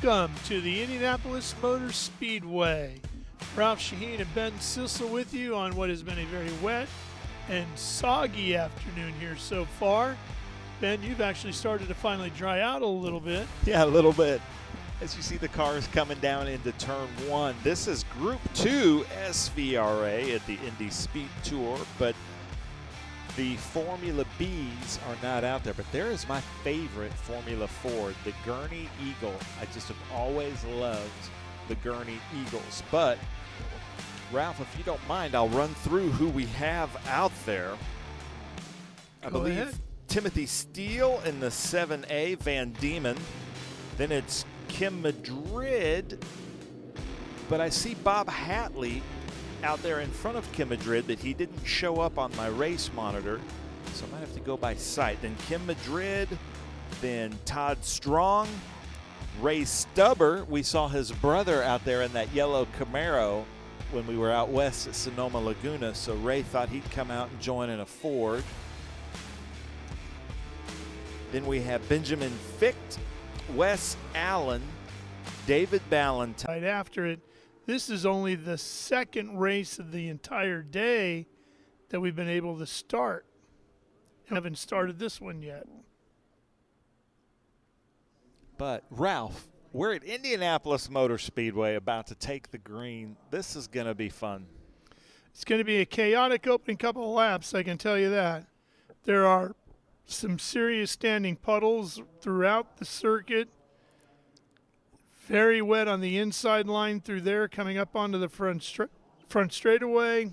Welcome to the Indianapolis Motor Speedway. Ralph Shaheen and Ben Sissel with you on what has been a very wet and soggy afternoon here so far. Ben, you've actually started to finally dry out a little bit. Yeah, a little bit. As you see the cars coming down into turn one. This is Group 2 SVRA at the Indy SpeedTour, but the Formula Vees are not out there. But there is my favorite Formula Ford, the Gurney Eagle. I just have always loved the Gurney Eagles. But, Ralph, if you don't mind, I'll run through who we have out there. I believe Timothy Steele in the 7A, Van Diemen. Then it's Kim Madrid, but I see Bob Hatley out there in front of Kim Madrid, but he didn't show up on my race monitor, so I might have to go by sight. Then Kim Madrid, then Todd Strong, Ray Stubber. We saw his brother out there in that yellow Camaro when we were out west at Sonoma Laguna, so Ray thought he'd come out and join in a Ford. Then we have Benjamin Ficht, Wes Allen, David Ballantyne. Right after it, this is only the second race of the entire day that we've been able to start. We haven't started this one yet. But, Ralph, we're at Indianapolis Motor Speedway about to take the green. This is going to be fun. It's going to be a chaotic opening couple of laps, I can tell you that. There are some serious standing puddles throughout the circuit. Very wet on the inside line through there, coming up onto the front straightaway.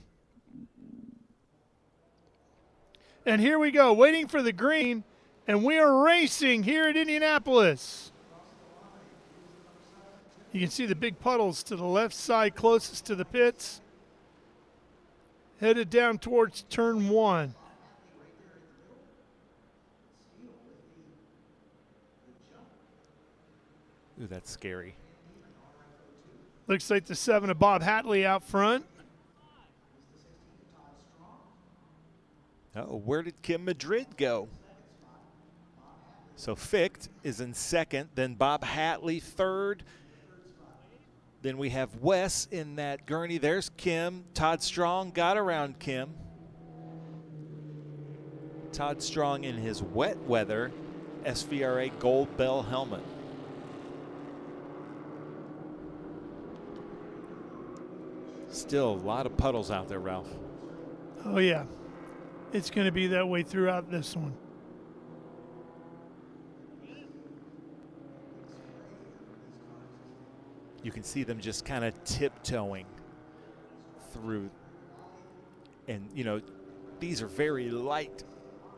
And here we go, waiting for the green, and we are racing here at Indianapolis. You can see the big puddles to the left side closest to the pits, headed down towards turn one. Ooh, that's scary. Looks like the 7 of Bob Hatley out front. Uh-oh, where did Kim Madrid go? So Ficht is in second, then Bob Hatley third. Then we have Wes in that Gurney. There's Kim. Todd Strong got around Kim. Todd Strong in his wet weather SVRA Gold Bell helmet. Still a lot of puddles out there, Ralph. Oh, yeah. It's going to be that way throughout this one. You can see them just kind of tiptoeing through. And, you know, these are very light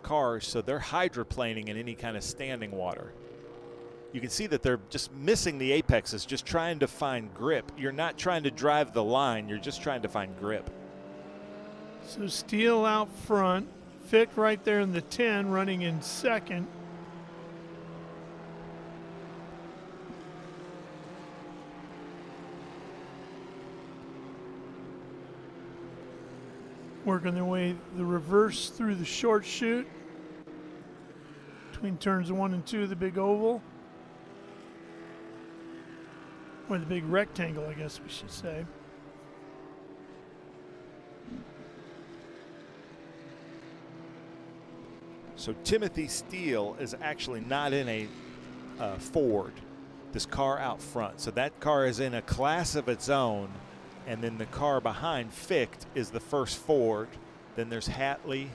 cars, so they're hydroplaning in any kind of standing water. You can see that they're just missing the apexes, just trying to find grip. You're not trying to drive the line, you're just trying to find grip. So Steele out front, Ficht right there in the 10, running in second. Working their way the reverse through the short chute between turns 1 and 2 of the big oval. Or the big rectangle, I guess we should say. So Timothy Steele is actually not in a Ford, this car out front. So that car is in a class of its own. And then the car behind Ficht is the first Ford. Then there's Hatley.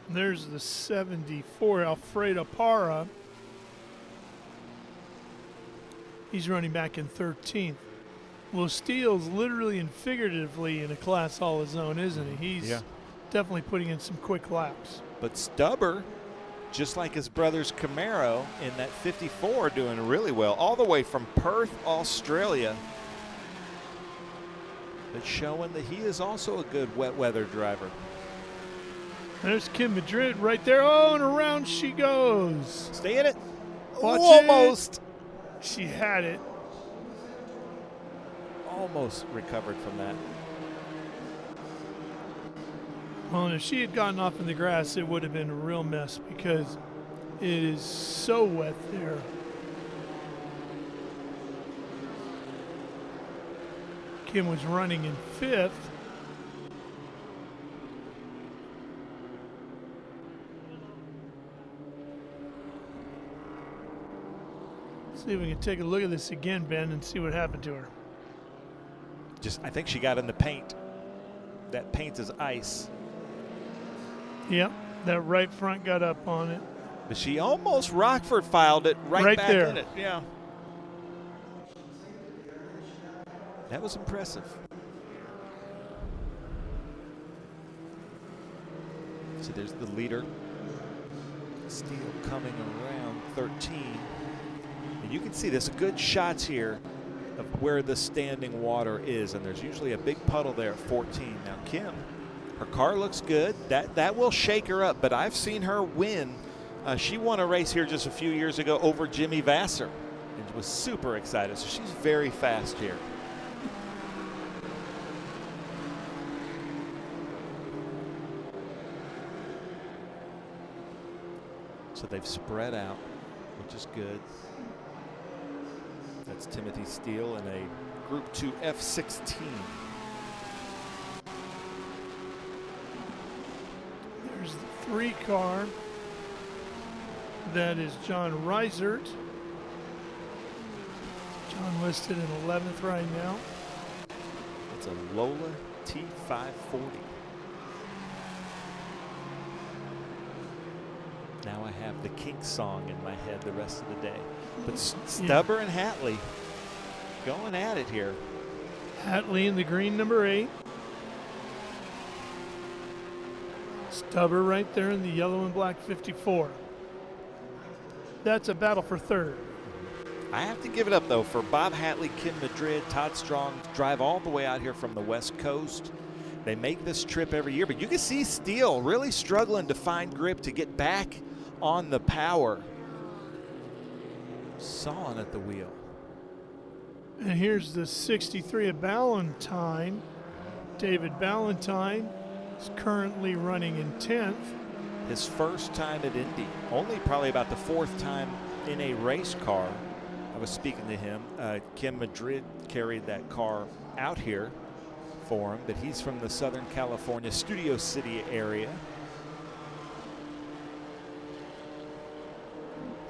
There's the 74 Alfredo Parra. He's running back in 13th. Well, Steele's literally and figuratively in a class all his own, isn't he? He's definitely putting in some quick laps. But Stubber, just like his brother's Camaro in that 54, doing really well, all the way from Perth, Australia. But showing that he is also a good wet weather driver. There's Kim Madrid right there. Oh, and around she goes. Stay in it. Watch Almost. It. She had it. Almost recovered from that. Well, and if she had gotten off in the grass, it would have been a real mess because it is so wet there. Kim was running in 5th. See if we can take a look at this again, Ben, and see what happened to her. I think she got in the paint. That paint is ice. Yep, that right front got up on it. But she almost Rockford filed it right back there. in it. Yeah. That was impressive. So there's the leader. Steele coming around 13. And you can see there's good shots here of where the standing water is, and there's usually a big puddle there at 14. Now Kim, her car looks good. That will shake her up, but I've seen her win. She won a race here just a few years ago over Jimmy Vasser and was super excited. So she's very fast here. So they've spread out, which is good. That's Timothy Steele in a Group 2 F16. There's the 3 car. That is John Reisert. John listed in 11th right now. It's a Lola T540. Now I have the Kink song in my head the rest of the day. But Stubber and Hatley going at it here. Hatley in the green number 8. Stubber right there in the yellow and black 54. That's a battle for 3rd. I have to give it up, though, for Bob Hatley, Kim Madrid, Todd Strong, drive all the way out here from the West Coast. They make this trip every year, but you can see Steele really struggling to find grip to get back on the power. Sawing at the wheel. And here's the 63 of Ballantyne. David Ballantyne is currently running in 10th. His first time at Indy, only probably about the 4th time in a race car. I was speaking to him. Kim Madrid carried that car out here for him, but he's from the Southern California Studio City area.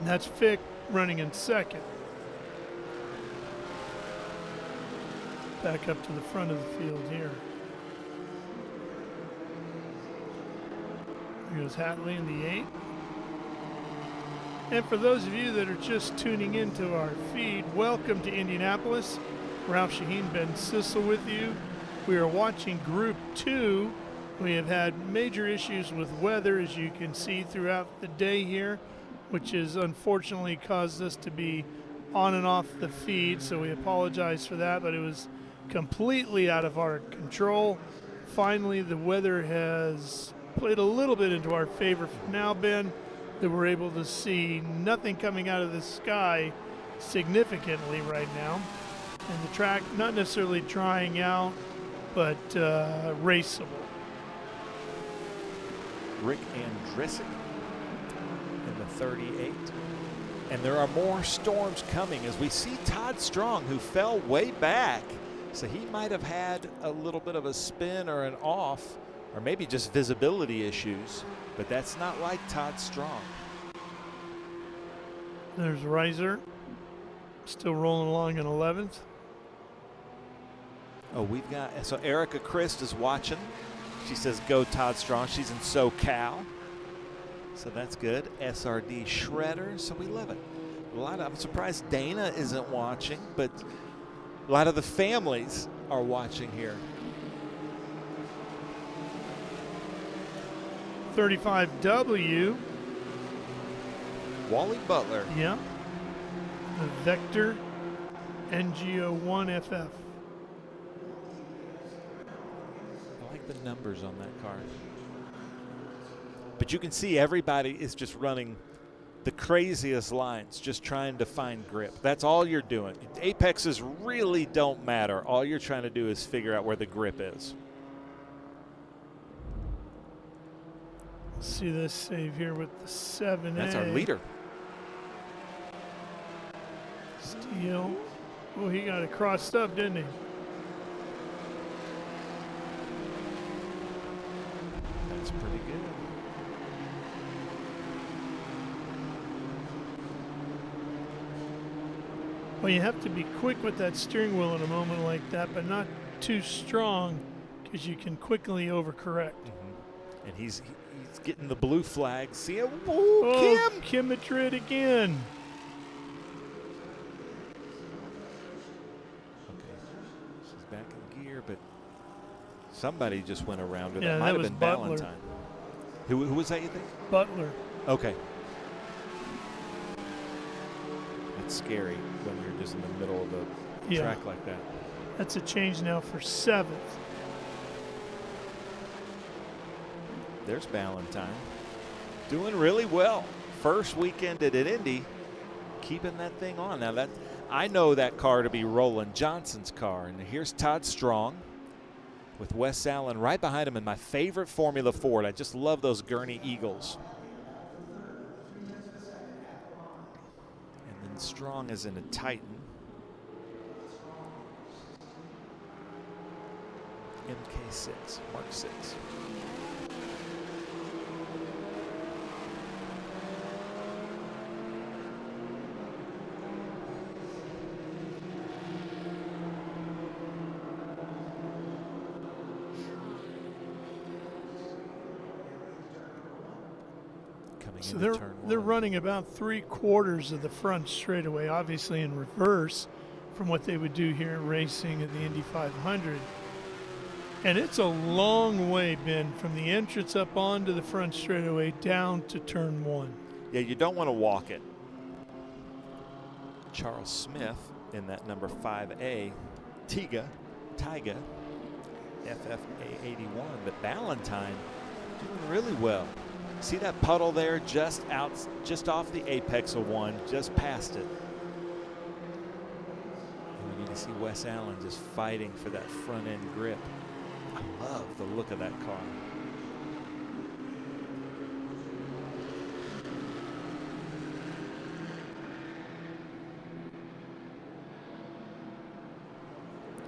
And that's Fick running in 2nd. Back up to the front of the field here. There goes Hatley in the 8. And for those of you that are just tuning into our feed, welcome to Indianapolis. Ralph Shaheen, Ben Sissel with you. We are watching Group 2. We have had major issues with weather, as you can see throughout the day here, which has unfortunately caused us to be on and off the feed, so we apologize for that, but it was completely out of our control. Finally, the weather has played a little bit into our favor for now, Ben, that we're able to see nothing coming out of the sky significantly right now. And the track not necessarily drying out, but raceable. Rick Andrisic in the 38. And there are more storms coming as we see Todd Strong, who fell way back. So he might have had a little bit of a spin or an off, or maybe just visibility issues, but that's not like Todd Strong. There's Reiser, still rolling along in 11th. Oh, we've got, so Erica Christ is watching. She says, go Todd Strong. She's in SoCal. So that's good. SRD Shredder, so we love it. I'm surprised Dana isn't watching, but a lot of the families are watching here. 35W. Wally Butler. Yeah. The Vector NGO1FF. I like the numbers on that car. But you can see everybody is just running the craziest lines, just trying to find grip. That's all you're doing. Apexes really don't matter. All you're trying to do is figure out where the grip is. See this save here with the 7A. That's our leader. Steele. Oh, he got it crossed up, didn't he? Well, you have to be quick with that steering wheel in a moment like that, but not too strong because you can quickly overcorrect. And he's getting the blue flag. See him? Ooh, Oh, Kim! Kim Madrid again. Okay, she's back in gear, but somebody just went around her. Yeah, That might that have was been Butler. Valentine. Who was that, you think? Butler. Okay. That's scary when you're just in the middle of a track like that. That's a change now for 7th. There's Valentine. Doing really well. First weekend at Indy, keeping that thing on. Now that I know that car to be Roland Johnson's car. And here's Todd Strong with Wes Allen right behind him in my favorite Formula Ford. I just love those Gurney Eagles. And then Strong is in a Titan. MK6, Mark 6. So they're running about 3/4 of the front straightaway, obviously in reverse from what they would do here racing at the Indy 500. And it's a long way, Ben, from the entrance up onto the front straightaway down to turn 1. Yeah, you don't want to walk it. Charles Smith in that number 5A, Tyga, FFA 81, but Valentine doing really well. See that puddle there just off the apex of 1, just past it. And you can see Wes Allen just fighting for that front end grip. I love the look of that car.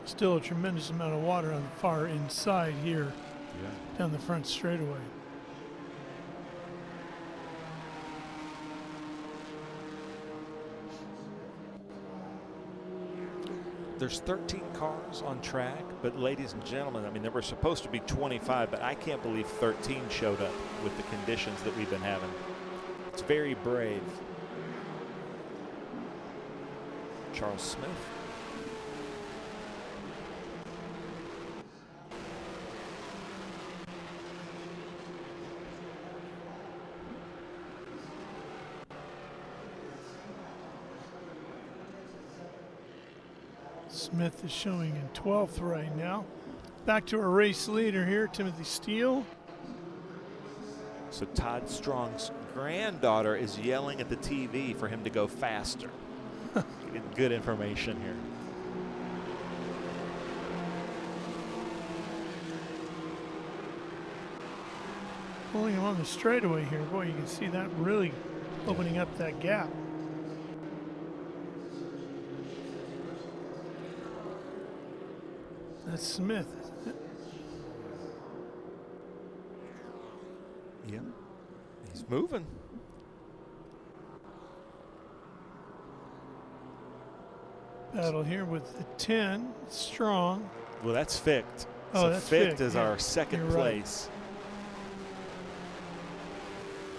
Still a tremendous amount of water on the far inside here, down the front straightaway. There's 13 cars on track, but ladies and gentlemen, I mean, there were supposed to be 25, but I can't believe 13 showed up with the conditions that we've been having. It's very brave. Charles Smith. Smith is showing in 12th right now. Back to our race leader here, Timothy Steele. So Todd Strong's granddaughter is yelling at the TV for him to go faster. Getting good information here. Pulling him on the straightaway here. Boy, you can see that really opening up that gap. That's Smith. Yep. He's moving. Battle here with the 10, Strong. Well, that's Ficht. Oh, so that's Ficht Ficht, is our second You're place.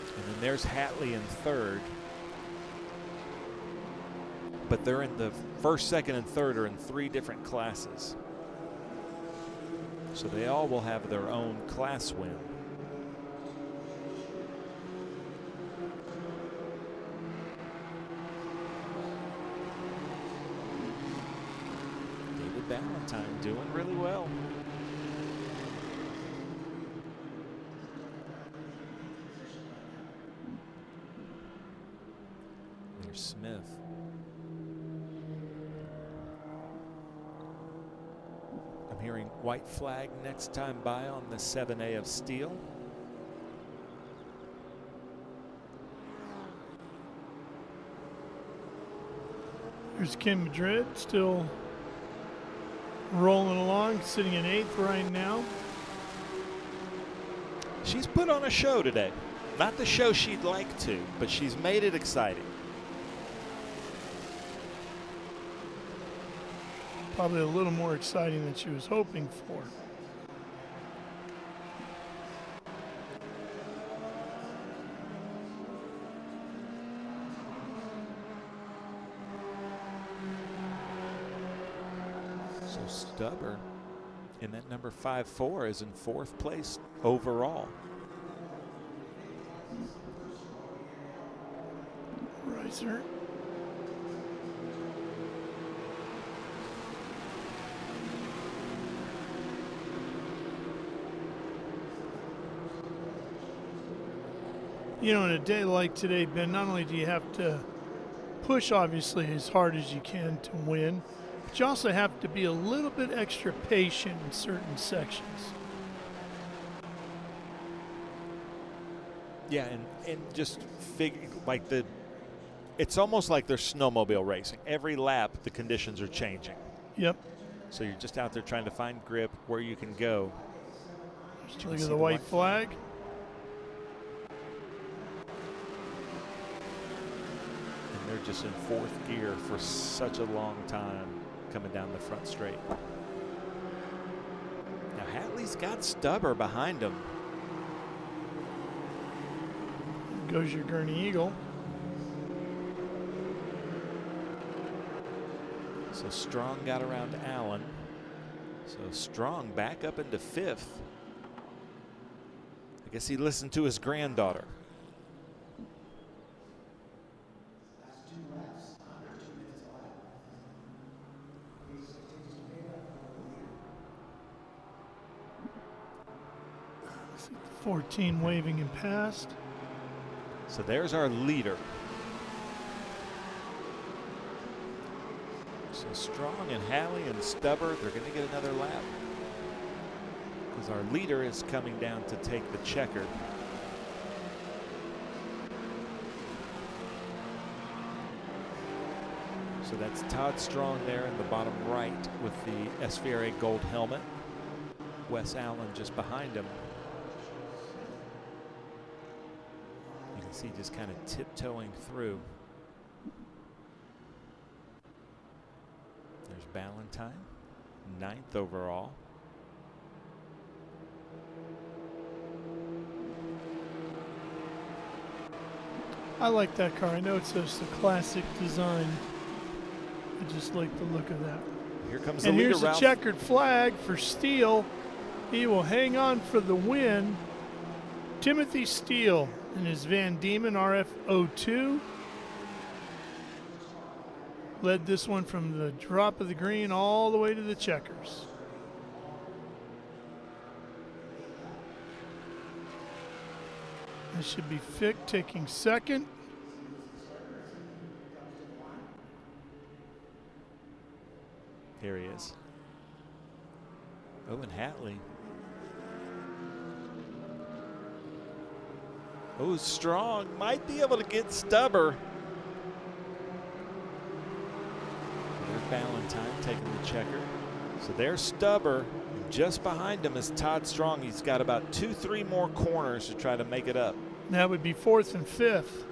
Right. And then there's Hatley in third. But they're in the first, second, and third are in 3 different classes. So they all will have their own class win. David Valentine doing really well. There's Smith. I'm hearing white flag next time by on the 7A of Steel. There's Kim Madrid still rolling along, sitting in 8th right now. She's put on a show today. Not the show she'd like to, but she's made it exciting. probably a little more exciting than she was hoping for. So Stubber in that number 5-4 is in 4th place overall. Riser. You know, on a day like today, Ben, not only do you have to push obviously as hard as you can to win, but you also have to be a little bit extra patient in certain sections. Yeah, and just figure like it's almost like they're snowmobile racing. Every lap, the conditions are changing. Yep. So you're just out there trying to find grip where you can go. Look at the white flag. And they're just in 4th gear for such a long time coming down the front straight. Now Hatley's got Stubber behind him. Goes your Gurney Eagle. So Strong got around Allen. So Strong back up into 5th. I guess he listened to his granddaughter. See 14 waving and past. So there's our leader. So Strong and Halley and Stubber, they're going to get another lap. Because our leader is coming down to take the checkered. So that's Todd Strong there in the bottom right with the SVRA gold helmet. Wes Allen just behind him. You can see just kind of tiptoeing through. There's Ballantyne, 9th overall. I like that car. I know it's just a classic design. I just like the look of that. Here comes the and leader, here's the Ralph. checkered flag for Steele. He will hang on for the win. Timothy Steele in his Van Diemen RF02 led this one from the drop of the green all the way to the checkers. This should be Fick taking 2nd. Here he is. Owen Hatley. Oh, Strong might be able to get Stubber. There's Ballantyne taking the checker. So there's Stubber. And just behind him is Todd Strong. He's got about 2-3 more corners to try to make it up. That would be 4th and 5th.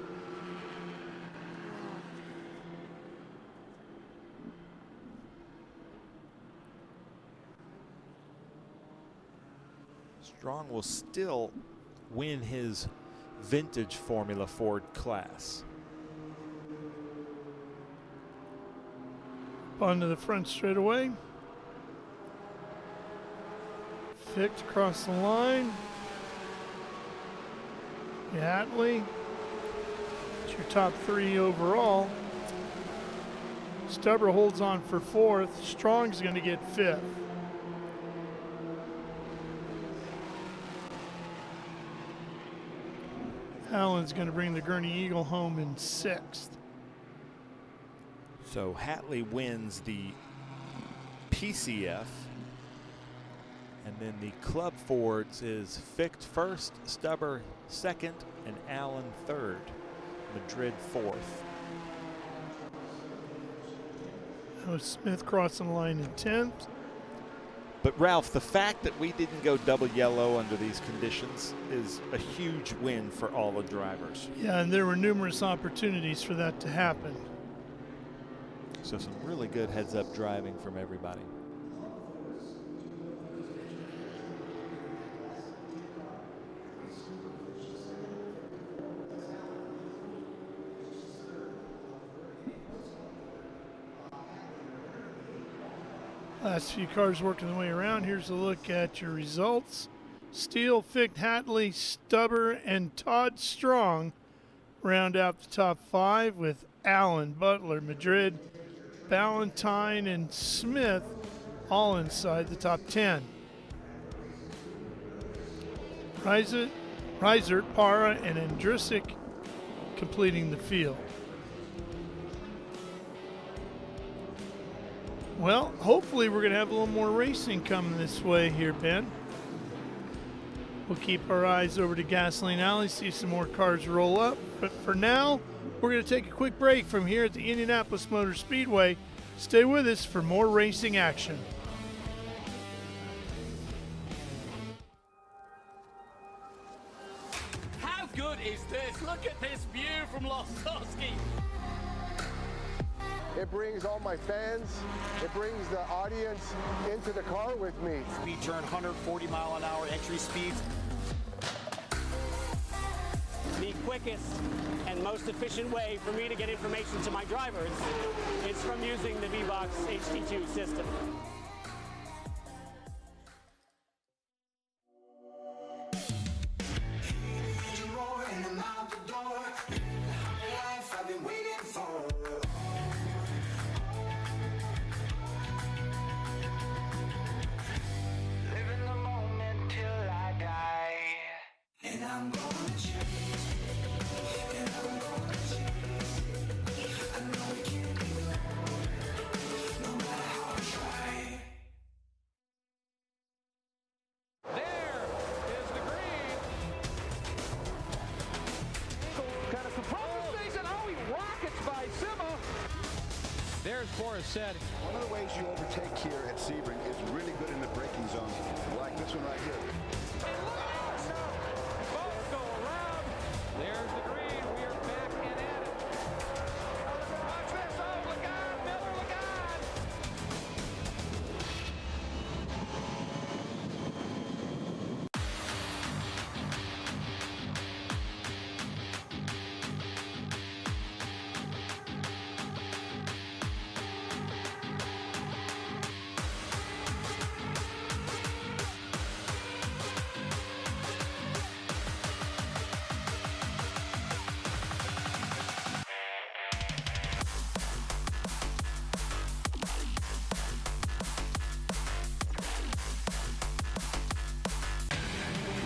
Strong will still win his vintage Formula Ford class. Onto the front straightaway. Fick across the line. Hatley. It's your top 3 overall. Stubber holds on for 4th. Strong's going to get 5th. Allen's going to bring the Gurney Eagle home in 6th. So Hatley wins the PCF. And then the Club Fords is Fick 1st, Stubber 2nd, and Allen 3rd. Madrid 4th. That was Smith crossing the line in 10th. But Ralph, the fact that we didn't go double yellow under these conditions is a huge win for all the drivers. Yeah, and there were numerous opportunities for that to happen. So some really good heads-up driving from everybody. Last few cars working their way around. Here's a look at your results. Steele, Fick, Hatley, Stubber, and Todd Strong round out the top 5, with Allen, Butler, Madrid, Ballantyne, and Smith all inside the top 10. Reiser, Para, and Andrisic completing the field. Well, hopefully we're going to have a little more racing coming this way here, Ben. We'll keep our eyes over to Gasoline Alley, see some more cars roll up. But for now, we're going to take a quick break from here at the Indianapolis Motor Speedway. Stay with us for more racing action. How good is this? Look at this view from Losowski. It brings all my fans, it brings the audience into the car with me. We turn 140 mile an hour entry speeds. The quickest and most efficient way for me to get information to my drivers is from using the VBox HD2 system. There's Boris said. One of the ways you overtake here at Sebring is really good in the braking zone, like this one right here. Both go around. There's the green. We are back and at it. Watch this. Oh, look out. Miller, look out.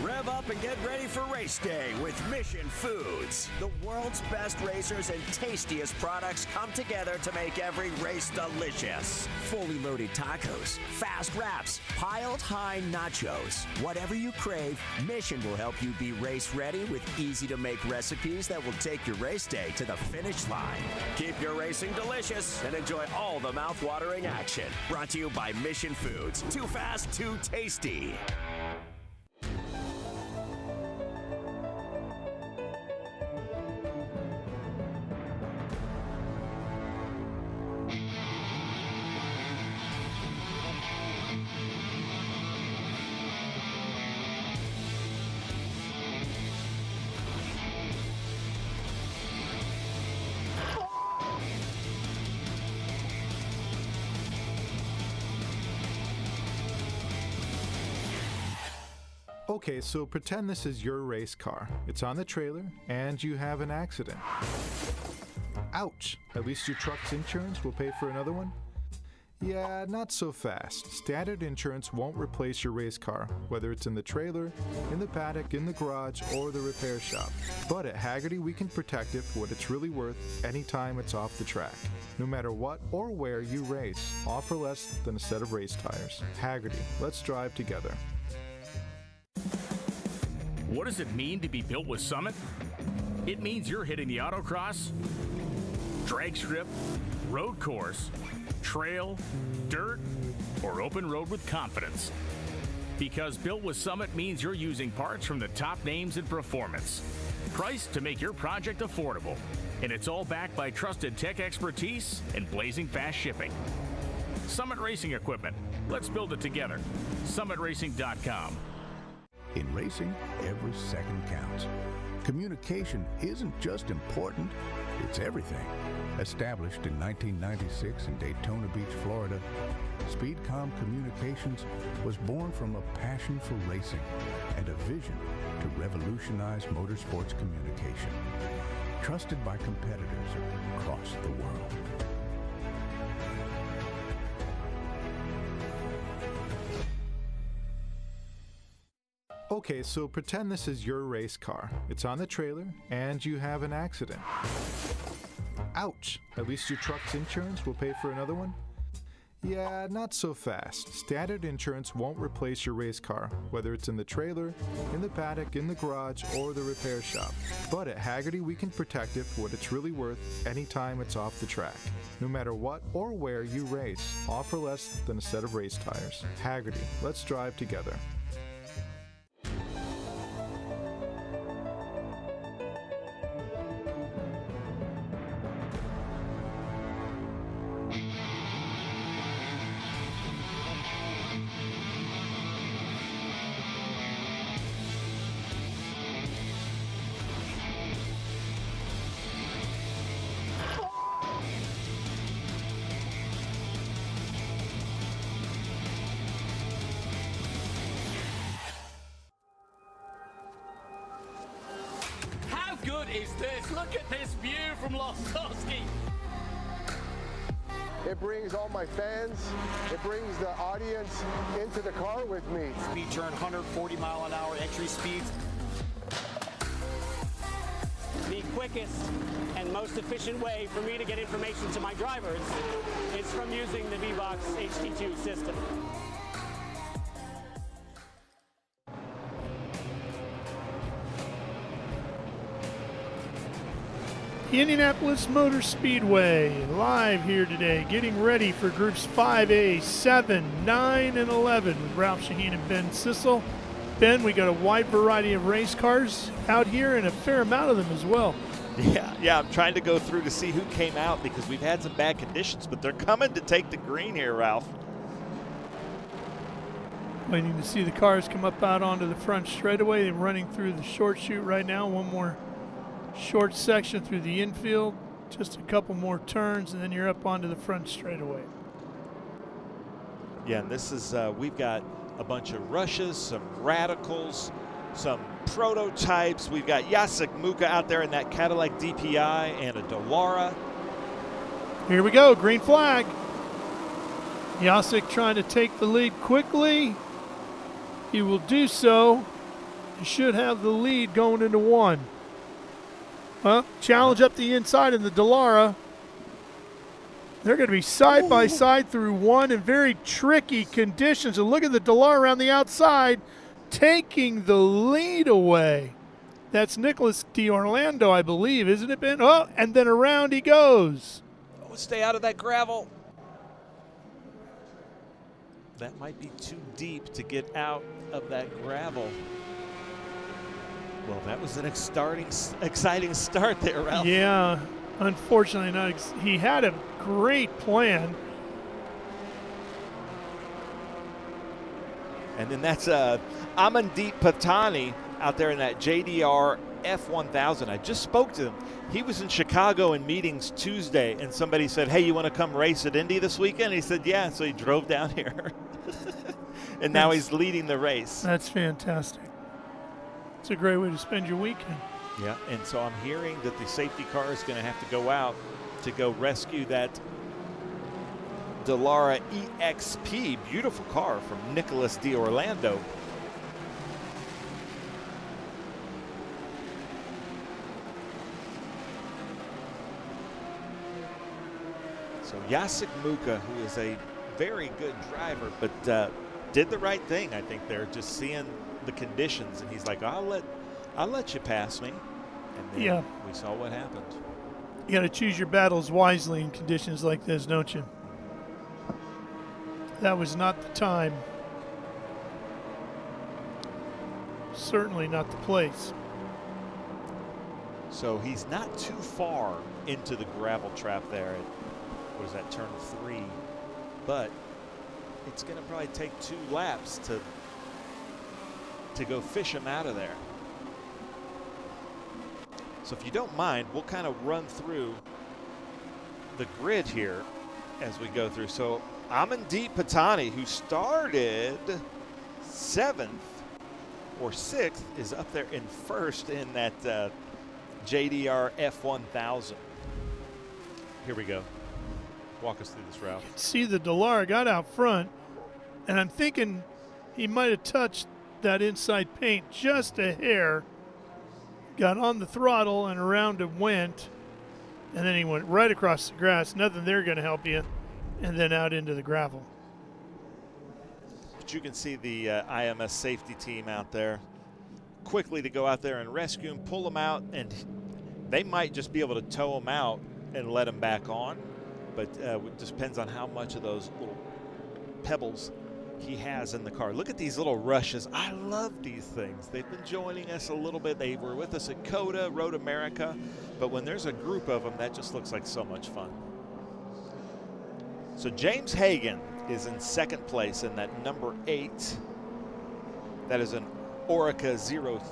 Rev up and get ready for race day with Mission Foods. The world's best racers and tastiest products come together to make every race delicious. Fully loaded tacos, fast wraps, piled high nachos. Whatever you crave, Mission will help you be race ready with easy to make recipes that will take your race day to the finish line. Keep your racing delicious and enjoy all the mouth-watering action. Brought to you by Mission Foods. Too fast, too tasty. Okay, so pretend this is your race car. It's on the trailer, and you have an accident. Ouch! At least your truck's insurance will pay for another one? Yeah, not so fast. Standard insurance won't replace your race car, whether it's in the trailer, in the paddock, in the garage, or the repair shop. But at Haggerty, we can protect it for what it's really worth anytime it's off the track. No matter what or where you race, all for less than a set of race tires. Haggerty, let's drive together. What does it mean to be built with Summit? It means you're hitting the autocross, drag strip, road course, trail, dirt, or open road with confidence. Because built with Summit means you're using parts from the top names in performance. Priced to make your project affordable. And it's all backed by trusted tech expertise and blazing fast shipping. Summit Racing Equipment. Let's build it together. SummitRacing.com. In racing, every second counts. Communication isn't just important, it's everything. Established in 1996 in Daytona Beach, Florida, Speedcom Communications was born from a passion for racing and a vision to revolutionize motorsports communication. Trusted by competitors across the world. Okay, so pretend this is your race car. It's on the trailer, and you have an accident. Ouch! At least your truck's insurance will pay for another one? Yeah, not so fast. Standard insurance won't replace your race car, whether it's in the trailer, in the paddock, in the garage, or the repair shop. But at Haggerty, we can protect it for what it's really worth anytime it's off the track. No matter what or where you race, all for less than a set of race tires. Haggerty, let's drive together. How good is this? Look at this view from Losowski. It brings all my fans, it brings the audience into the car with me. Speed turn 140-mile-an-hour entry speeds. The quickest and most efficient way for me to get information to my drivers is from using the V-Box HD2 system. Indianapolis Motor Speedway, live here today, getting ready for Groups 5A, 7, 9, and 11 with Ralph Shaheen and Ben Sissel. Ben, we got a wide variety of race cars out here and a fair amount of them as well. Yeah, I'm trying to go through to see who came out because we've had some bad conditions, but they're coming to take the green here, Ralph. Waiting to see the cars come up out onto the front straightaway. They're running through the short chute right now. One more short section through the infield, just a couple more turns, and then you're up onto the front straightaway. Yeah, and this is, we've got a bunch of rushes, some radicals, some prototypes. We've got Jacek Muka out there in that Cadillac DPI and a Dallara. Here we go, green flag. Jacek trying to take the lead quickly. He will do so. He should have the lead going into one. Well, challenge up the inside in the Dallara. They're going to be side by side through one in very tricky conditions. And look at the Dallara around the outside taking the lead away. That's Nicholas D'Orlando, I believe, isn't it, Ben? Oh, and then around he goes. Oh, stay out of that gravel. That might be too deep to get out of that gravel. Well, that was an exciting start there, Ralph. Yeah, unfortunately not. He had a great plan. And then that's Amandeep Patani out there in that JDR F1000. I just spoke to him. He was in Chicago in meetings Tuesday, and somebody said, hey, you want to come race at Indy this weekend? He said, yeah, so he drove down here. And now he's leading the race. That's fantastic. It's a great way to spend your weekend. Yeah, and so I'm hearing that the safety car is going to have to go out to go rescue that Dallara EXP, beautiful car from Nicholas D'Orlando. So Jacek Muka, who is a very good driver, but did the right thing, I think. They're just seeing the conditions, and he's like, I'll let you pass me. And then we saw what happened. You got to choose your battles wisely in conditions like this, don't you? That was not the time. Certainly not the place. So he's not too far into the gravel trap there at, what is that, turn 3. But it's going to probably take 2 laps to go fish him out of there. So if you don't mind, we'll kind of run through the grid here as we go through. So Amandeep Patani, who started 7th or 6th, is up there in 1st in that JDR F1000. Here we go. Walk us through this route. You can see the Dallara got out front, and I'm thinking he might have touched that inside paint just a hair, got on the throttle and around it went, and then he went right across the grass. Nothing there going to help you, and then out into the gravel. But you can see the IMS safety team out there quickly to go out there and rescue him, pull him out, and they might just be able to tow him out and let him back on. But it just depends on how much of those little pebbles he has in the car. Look at these little rushes. I love these things. They've been joining us a little bit. They were with us at COTA, Road America. But when there's a group of them, that just looks like so much fun. So James Hagan is in 2nd place in that number 8. That is an Orica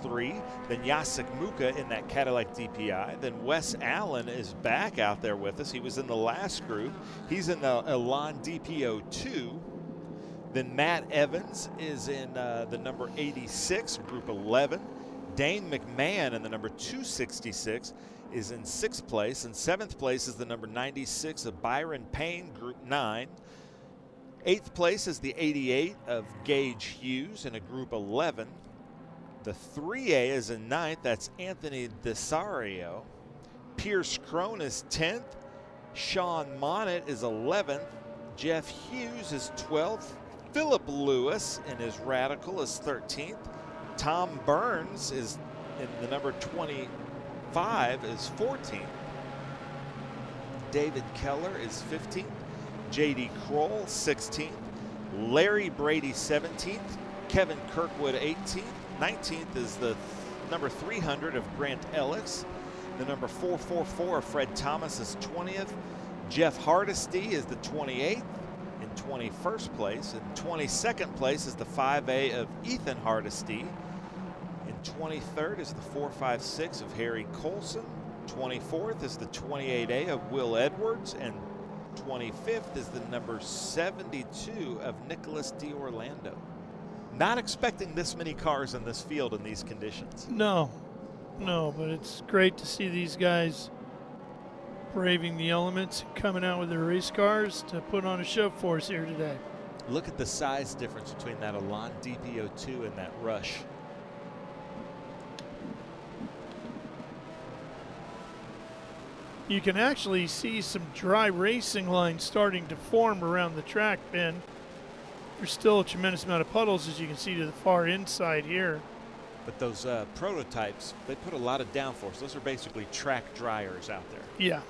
03. Then Jacek Muka in that Cadillac DPI. Then Wes Allen is back out there with us. He was in the last group. He's in the Elan DPO2. Then Matt Evans is in the number 86, group 11. Dane McMahon in the number 266 is in 6th place. In 7th place is the number 96 of Byron Payne, group 9. 8th place is the 88 of Gage Hughes in a group 11. The 3A is in 9th. That's Anthony Desario. Pierce Crone is 10th. Sean Monnett is 11th. Jeff Hughes is 12th. Philip Lewis in his Radical is 13th. Tom Burns is in the number 25 is 14th. David Keller is 15th. J.D. Kroll 16th. Larry Brady 17th. Kevin Kirkwood 18th. 19th is the number 300 of Grant Ellis. The number 444 of Fred Thomas is 20th. Jeff Hardesty is the 28th. In 21st place. In 22nd place is the 5A of Ethan Hardesty. In 23rd is the 456 of Harry Colson. 24th is the 28A of Will Edwards. And 25th is the number 72 of Nicholas D'Orlando. Not expecting this many cars in this field in these conditions. No, but it's great to see these guys braving the elements and coming out with their race cars to put on a show for us here today. Look at the size difference between that Elan DPO2 and that Rush. You can actually see some dry racing lines starting to form around the track, Ben. There's still a tremendous amount of puddles, as you can see to the far inside here. But those prototypes, they put a lot of downforce. Those are basically track dryers out there. Yeah.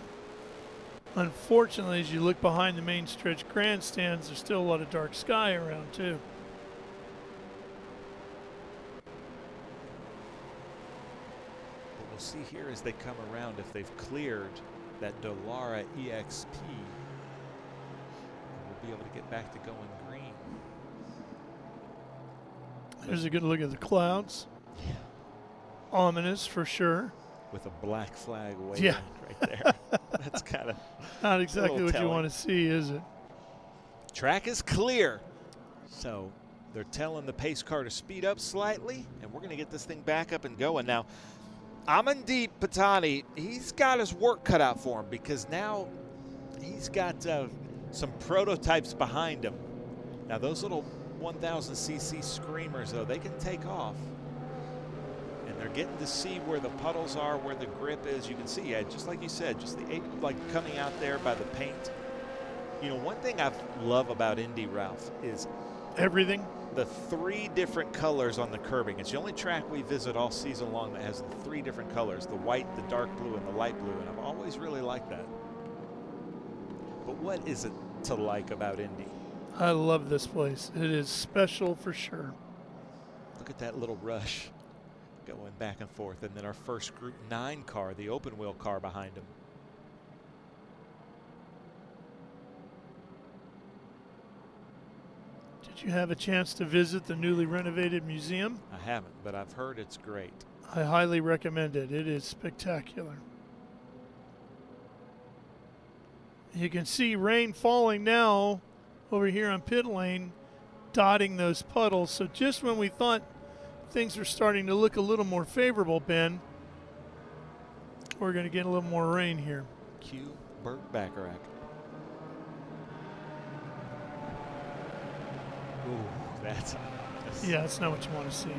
Unfortunately, as you look behind the main stretch grandstands, there's still a lot of dark sky around too. But we'll see here as they come around if they've cleared that Dallara EXP. We'll be able to get back to going green. There's a good look at the clouds. Yeah. Ominous for sure. With a black flag waving yeah. right there. That's kind of not exactly what telling. You want to see, is it? Track is clear. So they're telling the pace car to speed up slightly, and we're going to get this thing back up and going. Now, Amandeep Patani, he's got his work cut out for him because now he's got some prototypes behind him. Now, those little 1,000cc screamers, though, they can take off. And they're getting to see where the puddles are, where the grip is. You can see, yeah, just like you said, just the like coming out there by the paint. You know, one thing I love about Indy, Ralph, is everything. The 3 different colors on the curbing. It's the only track we visit all season long that has the 3 different colors, the white, the dark blue, and the light blue, and I've always really liked that. But what is it to like about Indy? I love this place. It is special for sure. Look at that little rush. going back and forth. And then our first Group 9 car, the open wheel car behind him. Did you have a chance to visit the newly renovated museum? I haven't, but I've heard it's great. I highly recommend it. It is spectacular. You can see rain falling now over here on pit lane, dotting those puddles. So just when we thought things were starting to look a little more favorable, Ben, we're going to get a little more rain here. Cue Burt Bacharach. Ooh, that's yeah, that's not what you want to see.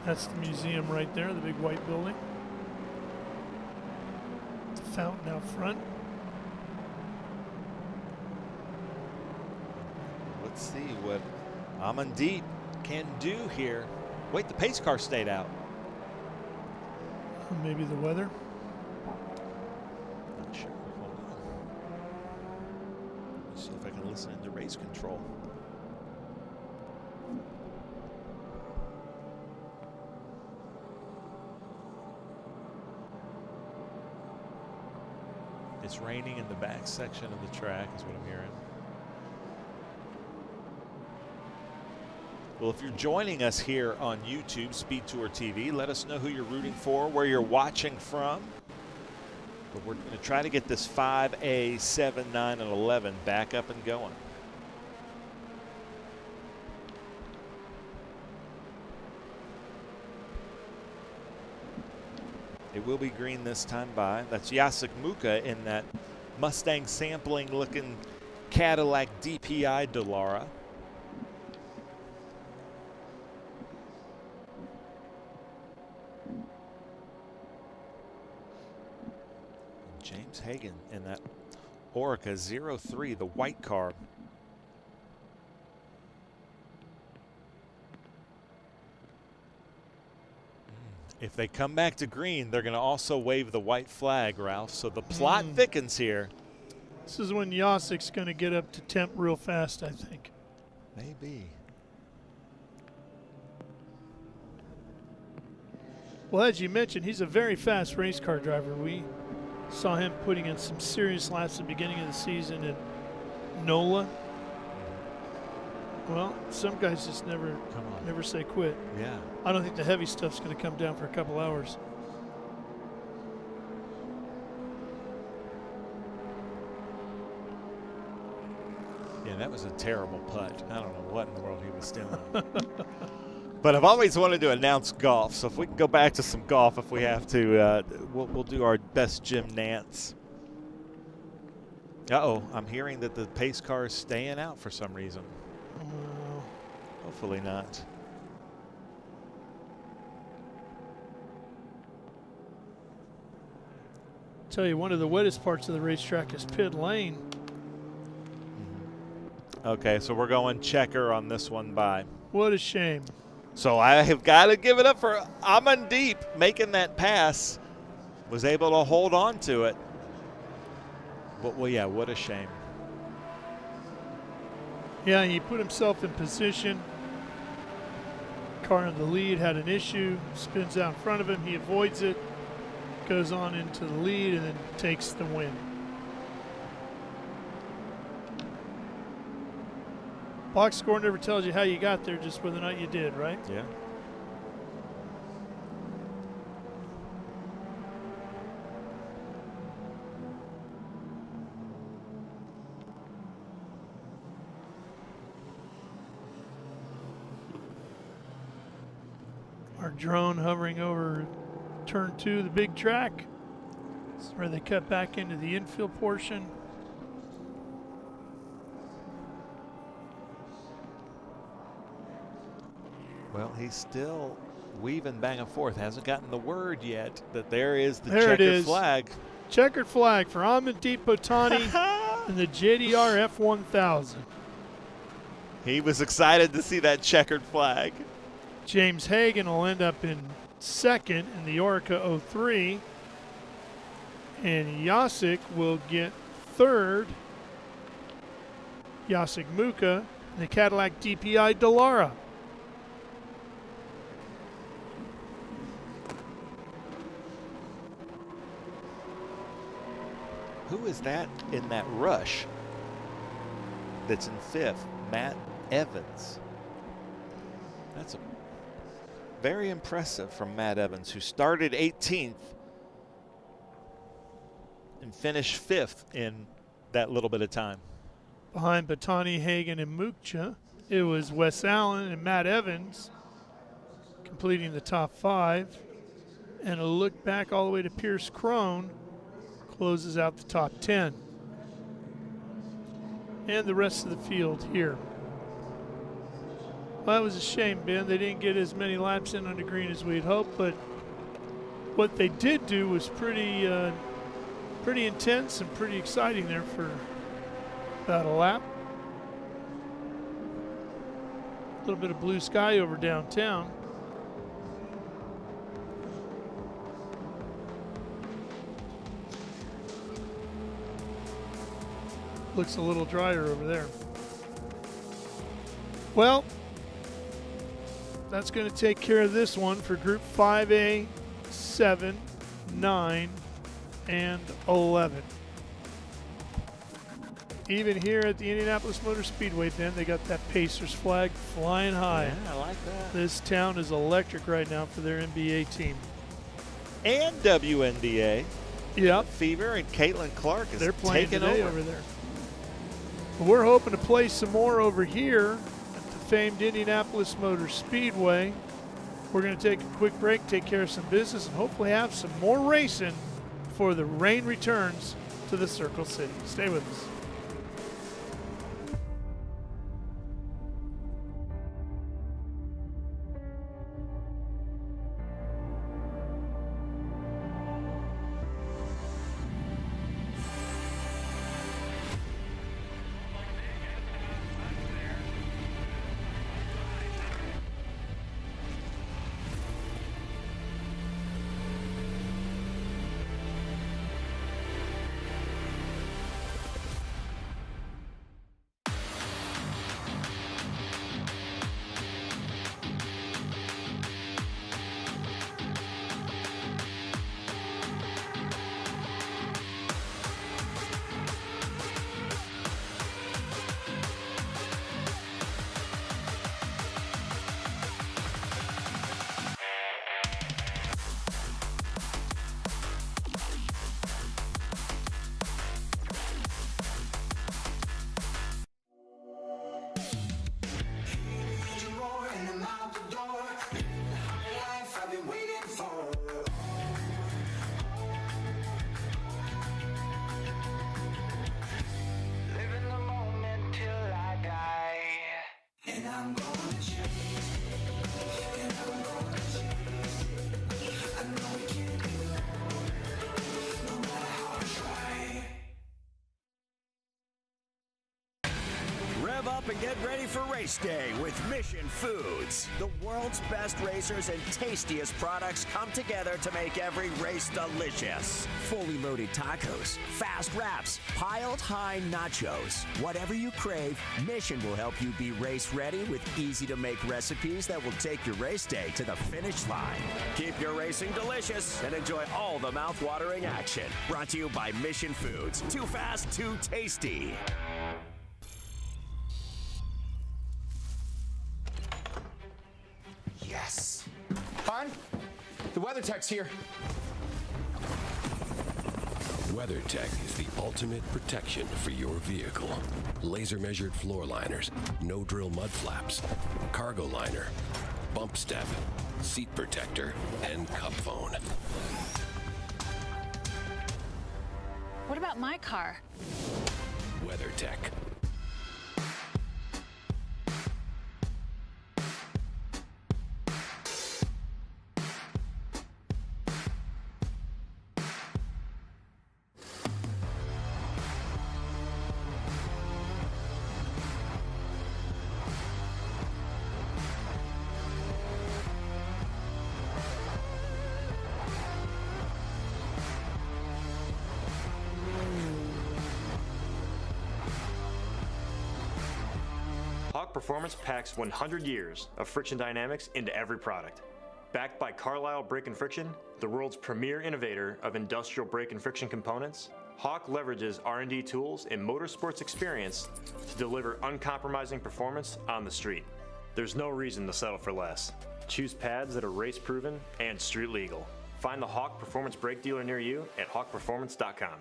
That's the museum right there, the big white building. The fountain out front. Let's see what Amandeep can do here. Wait, the pace car stayed out. Maybe the weather. Not sure. Hold on. Let's see if I can listen into race control. It's raining in the back section of the track is what I'm hearing. Well, if you're joining us here on YouTube, SpeedTour TV, let us know who you're rooting for, where you're watching from. But we're going to try to get this 5A, 7, 9, and 11 back up and going. It will be green this time by. That's Jacek Muka in that Mustang sampling looking Cadillac DPI Dallara. James Hagan in that Orica 03, the white car. If they come back to green, they're going to also wave the white flag, Ralph. So the plot thickens here. This is when Jacek's going to get up to temp real fast, I think. Maybe. Well, as you mentioned, he's a very fast race car driver. We saw him putting in some serious laps at the beginning of the season at NOLA. Well, some guys just never say quit. Yeah. I don't think the heavy stuff's going to come down for a couple hours. Yeah, that was a terrible putt. I don't know what in the world he was doing. But I've always wanted to announce golf, so if we can go back to some golf if we have to, we'll do our best Jim Nantz. Uh-oh, I'm hearing that the pace car is staying out for some reason. Hopefully not. Tell you, one of the wettest parts of the racetrack is pit lane. Okay, so we're going checker on this one by. What a shame. So I have got to give it up for Amandeep making that pass. Was able to hold on to it. But, well, yeah, what a shame. Yeah, he put himself in position. Car in the lead had an issue, spins out in front of him. He avoids it, goes on into the lead, and then takes the win. Box score never tells you how you got there, just whether or not you did, right? Yeah. Our drone hovering over turn 2, the big track. This is where they cut back into the infield portion. Well, he's still weaving back and forth. Hasn't gotten the word yet that there is the there checkered flag. Checkered flag for Amandeep Bhutani and the JDR F1000. He was excited to see that checkered flag. James Hagan will end up in second in the Orica 03. And Jacek will get third Jacek Muka, and the Cadillac DPI Dallara. Who is that in that rush that's in 5th? Matt Evans. That's very impressive from Matt Evans, who started 18th and finished 5th in that little bit of time. Behind Batani, Hagan, and Mukcha, it was Wes Allen and Matt Evans completing the top 5. And a look back all the way to Pierce Crone closes out the top 10. And the rest of the field here. Well, that was a shame, Ben. They didn't get as many laps in on the green as we'd hoped, but what they did do was pretty intense and pretty exciting there for about a lap. A little bit of blue sky over downtown. Looks a little drier over there. Well, that's going to take care of this one for Group 5A, 7, 9, and 11. Even here at the Indianapolis Motor Speedway, Ben, they got that Pacers flag flying high. Yeah, I like that. This town is electric right now for their NBA team. And WNBA. Yep. Fever and Caitlin Clark is They're playing taking today over there. But we're hoping to play some more over here at the famed Indianapolis Motor Speedway. We're going to take a quick break, take care of some business, and hopefully have some more racing before the rain returns to the Circle City. Stay with us. Up and get ready for race day with Mission Foods. The world's best racers and tastiest products come together to make every race delicious. Fully loaded tacos, fast wraps, piled high nachos. Whatever you crave, Mission will help you be race ready with easy to make recipes that will take your race day to the finish line. Keep your racing delicious and enjoy all the mouth-watering action. Brought to you by Mission Foods. Too fast, too tasty. Yes. Hon, the WeatherTech's here. WeatherTech is the ultimate protection for your vehicle. Laser measured floor liners, no drill mud flaps, cargo liner, bump step, seat protector, and cup phone. What about my car? WeatherTech. Hawk Performance packs 100 years of friction dynamics into every product. Backed by Carlisle Brake and Friction, the world's premier innovator of industrial brake and friction components, Hawk leverages R&D tools and motorsports experience to deliver uncompromising performance on the street. There's no reason to settle for less. Choose pads that are race proven and street legal. Find the Hawk Performance brake dealer near you at hawkperformance.com.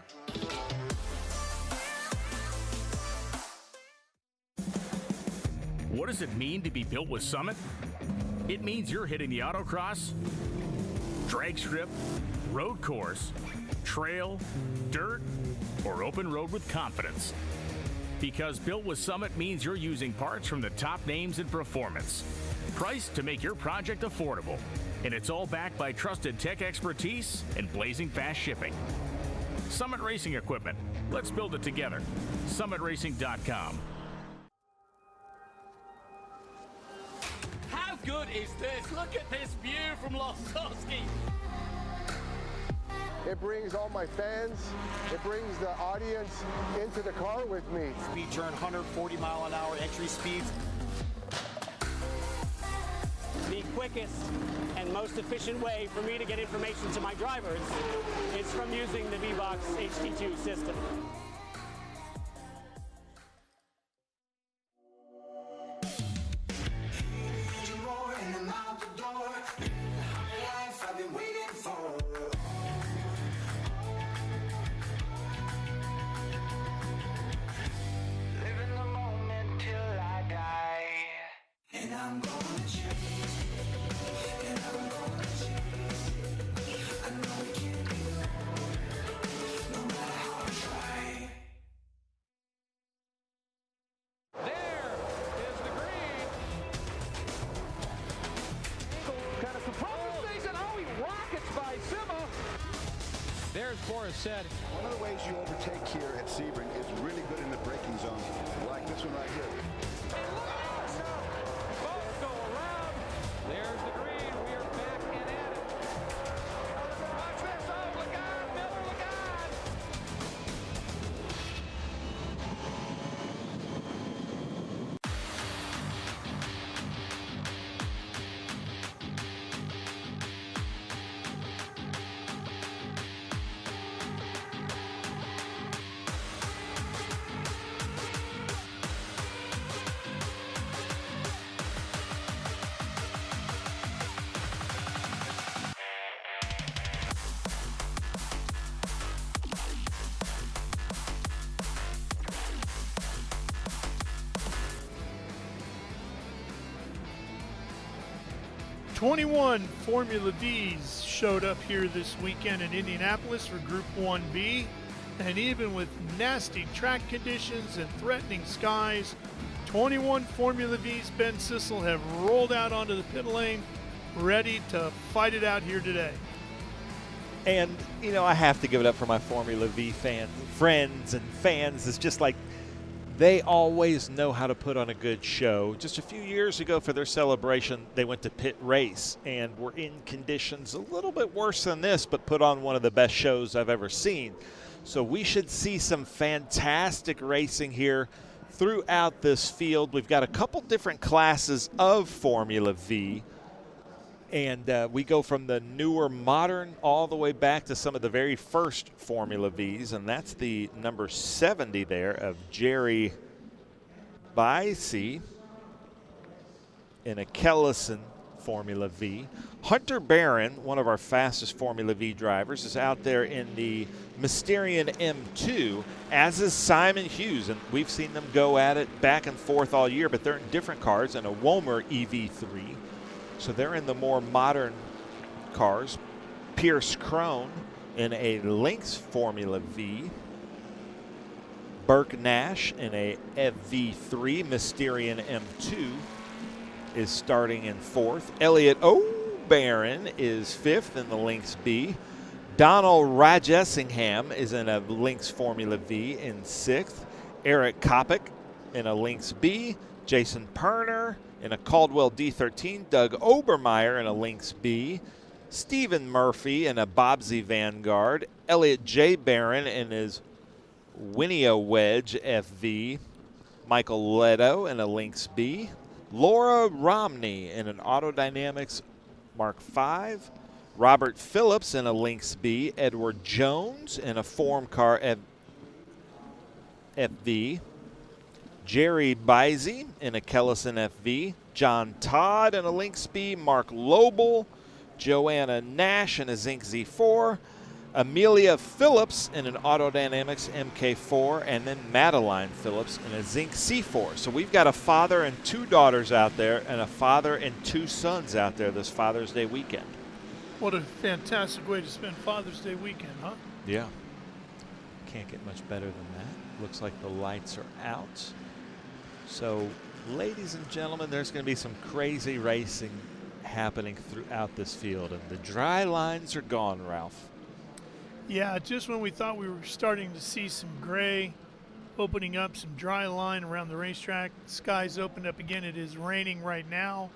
What does it mean to be built with Summit? It means you're hitting the autocross, drag strip, road course, trail, dirt, or open road with confidence. Because built with Summit means you're using parts from the top names in performance, priced to make your project affordable. And it's all backed by trusted tech expertise and blazing fast shipping. Summit Racing Equipment. Let's build it together. SummitRacing.com. How good is this? Look at this view from Losowski. It brings all my fans, it brings the audience into the car with me. Speed turn 140-mile-an-hour entry speeds. The quickest and most efficient way for me to get information to my drivers is from using the V-Box HD2 system. Said. One of the ways you overtake here at Sebring is really good in the braking zone, like this one right here. Both go around. There's the green. We are back and at it. Watch this. Oh, look out, Miller, look out. '21 Formula Vees showed up here this weekend in Indianapolis for Group 1B, and even with nasty track conditions and threatening skies, 21 Formula Vees Ben Sissel have rolled out onto the pit lane, ready to fight it out here today. And, you know, I have to give it up for my Formula V friends and fans. It's just like they always know how to put on a good show. Just a few years ago for their celebration, they went to pit race and were in conditions a little bit worse than this, but put on one of the best shows I've ever seen. So we should see some fantastic racing here throughout this field. We've got a couple different classes of Formula V. And we go from the newer modern all the way back to some of the very first Formula Vs, and that's the number 70 there of Jerry Bicey in a Kellison Formula V. Hunter Barron, one of our fastest Formula V drivers, is out there in the Mysterian M2, as is Simon Hughes, and we've seen them go at it back and forth all year, but they're in different cars in a Womer EV3. So they're in the more modern cars. Pierce Crone in a Lynx Formula V. Burke Nash in a FV3 Mysterian M2 is starting in fourth. Elliot O'Barron is fifth in the Lynx B. Donald Rajessingham is in a Lynx Formula V in sixth. Eric Kopic in a Lynx B. Jason Perner in a Caldwell D13, Doug Obermeyer in a Lynx B, Stephen Murphy in a Bobsey Vanguard, Elliot J. Barron in his Winneo Wedge FV, Michael Leto in a Lynx B. Laura Romney in an Auto Dynamics Mark V. Robert Phillips in a Lynx B. Edward Jones in a Form Car FV. Jerry Bizey in a Kellison FV. John Todd in a Lynx B. Mark Lobel. Joanna Nash in a Zinc Z4. Amelia Phillips in an Auto Dynamics MK4, and then Madeline Phillips in a Zinc C4. So we've got a father and 2 daughters out there and a father and 2 sons out there this Father's Day weekend. What a fantastic way to spend Father's Day weekend, huh? Yeah. Can't get much better than that. Looks like the lights are out. So, ladies and gentlemen, there's going to be some crazy racing happening throughout this field, and the dry lines are gone, Ralph. Yeah, just when we thought we were starting to see some gray opening up, some dry line around the racetrack, the skies opened up again. It is raining right now,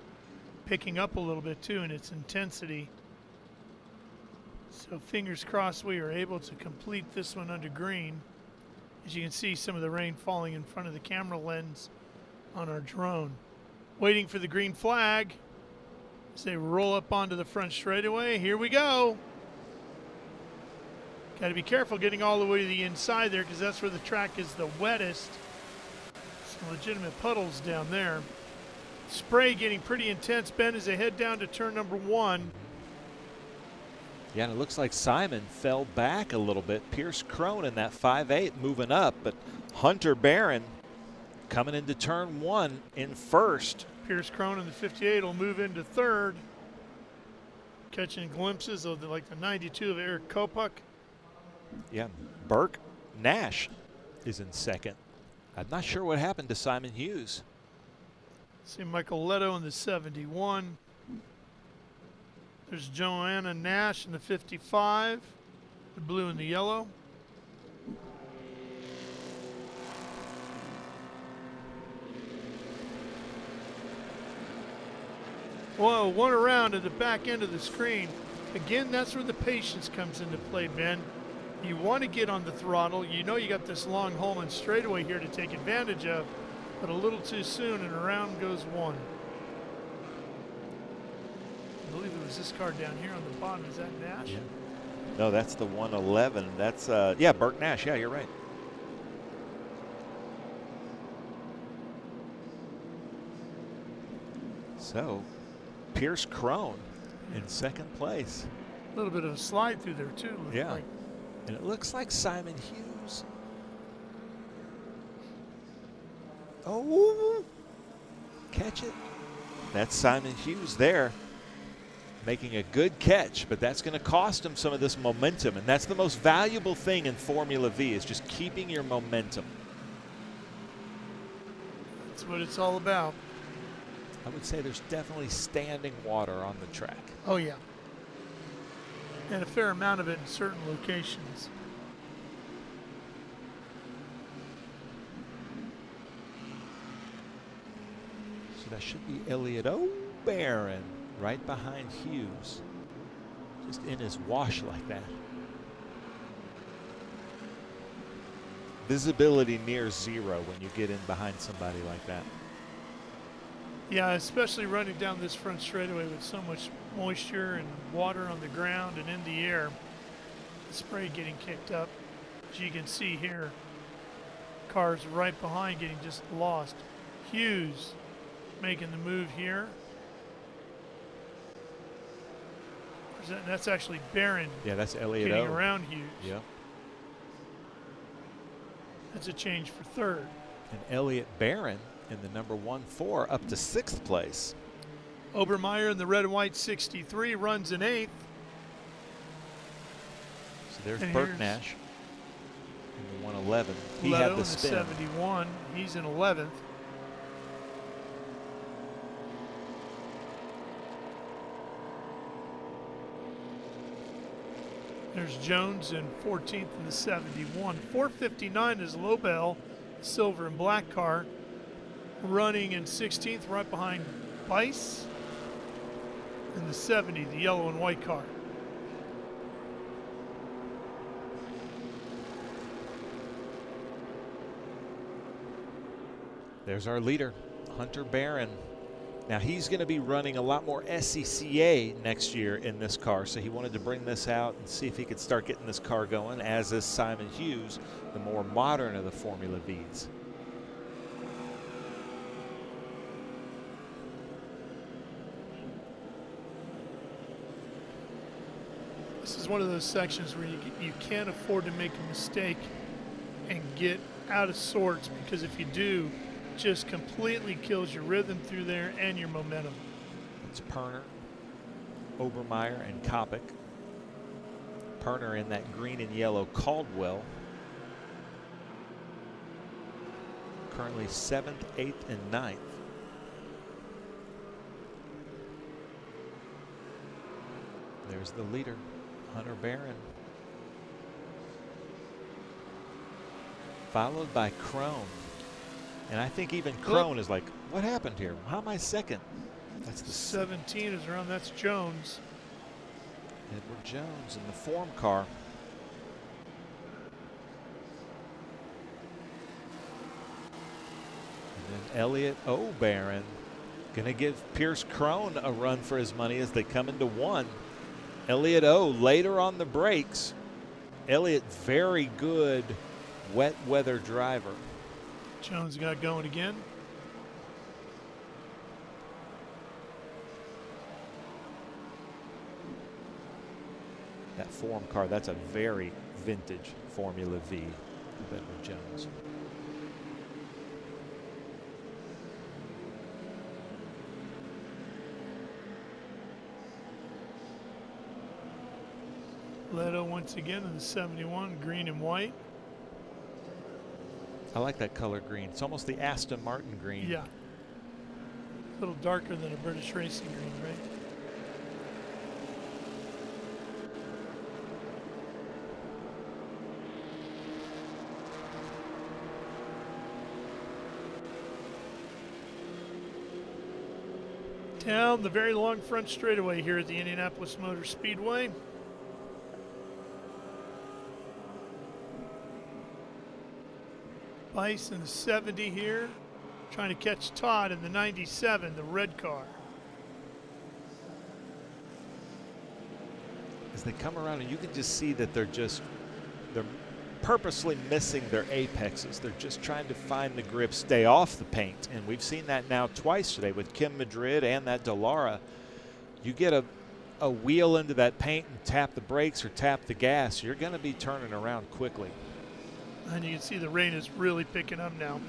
picking up a little bit too in its intensity. So fingers crossed we are able to complete this one under green. As you can see, some of the rain falling in front of the camera lens on our drone. Waiting for the green flag as they roll up onto the front straightaway. Here we go. Got to be careful getting all the way to the inside there because that's where the track is the wettest. Some legitimate puddles down there. Spray getting pretty intense, Ben, as they head down to turn number 1. Yeah, and it looks like Simon fell back a little bit. Pierce Crone in that 5.8 moving up, but Hunter Barron coming into turn 1 in first. Pierce Crone in the 58 will move into third. Catching glimpses of like the 92 of Eric Kopuk. Yeah, Burke Nash is in second. I'm not sure what happened to Simon Hughes. See Michael Leto in the 71. There's Joanna Nash in the 55. The blue and the yellow. Whoa, one around at the back end of the screen. Again, that's where the patience comes into play, Ben. You want to get on the throttle. You know you got this long Holman straightaway here to take advantage of, but a little too soon, and around goes one. I believe it was this car down here on the bottom. Is that Nash? Yeah. No, that's the 111. That's, yeah, Burke Nash. Yeah, you're right. So, Pierce Crone in second place. A little bit of a slide through there, too. Yeah. Like. And it looks like Simon Hughes. Oh, catch it. That's Simon Hughes there, making a good catch, but that's going to cost him some of this momentum, and that's the most valuable thing in Formula V is just keeping your momentum. That's what it's all about. I would say there's definitely standing water on the track. Oh, yeah. And a fair amount of it in certain locations. So that should be Elliott O'Barron right behind Hughes. Just in his wash like that. Visibility near zero when you get in behind somebody like that. Yeah, especially running down this front straightaway with so much moisture and water on the ground and in the air. The spray getting kicked up. As you can see here, cars right behind getting just lost. Hughes making the move here. That's actually Barron. Yeah, that's Elliott getting around Hughes. Yeah. That's a change for third. And Elliott Barron in the number 1-4 up to 6th place. Obermeyer in the red and white 63 runs in 8th. So there's and Burke Nash in the 111. He Leto had the in spin. 71. He's in 11th. There's Jones in 14th in the 71. 459 is Lobel, silver and black car. Running in 16th, right behind Bice. In the 70, the yellow and white car. There's our leader, Hunter Barron. Now he's going to be running a lot more SCCA next year in this car, so he wanted to bring this out and see if he could start getting this car going, as is Simon Hughes, the more modern of the Formula Vees. This is one of those sections where you can't afford to make a mistake and get out of sorts, because if you do, it just completely kills your rhythm through there and your momentum. It's Perner, Obermeyer, and Kopic. Perner in that green and yellow Caldwell. Currently 7th, 8th, and 9th. There's the leader, Hunter Barron. Followed by Crone. And I think even Crone is like, what happened here? How am I second? That's the 17 is around. That's Jones. Edward Jones in the form car. And then Elliott O'Barron going to give Pierce Crone a run for his money as they come into one. Elliott O later on the brakes. Elliott, very good wet weather driver. Jones got going again. That form car, that's a very vintage Formula V of Edward Jones. Leto once again in the 71, green and white. I like that color green. It's almost the Aston Martin green. Yeah. A little darker than a British racing green, right? Down the very long front straightaway here at the Indianapolis Motor Speedway. Bice in the 70 here, trying to catch Todd in the 97, the red car. As they come around, and you can just see that they're purposely missing their apexes. They're just trying to find the grip, stay off the paint. And we've seen that now twice today with Kim Madrid and that Dallara. You get a wheel into that paint and tap the brakes or tap the gas, you're going to be turning around quickly. And you can see the rain is really picking up now.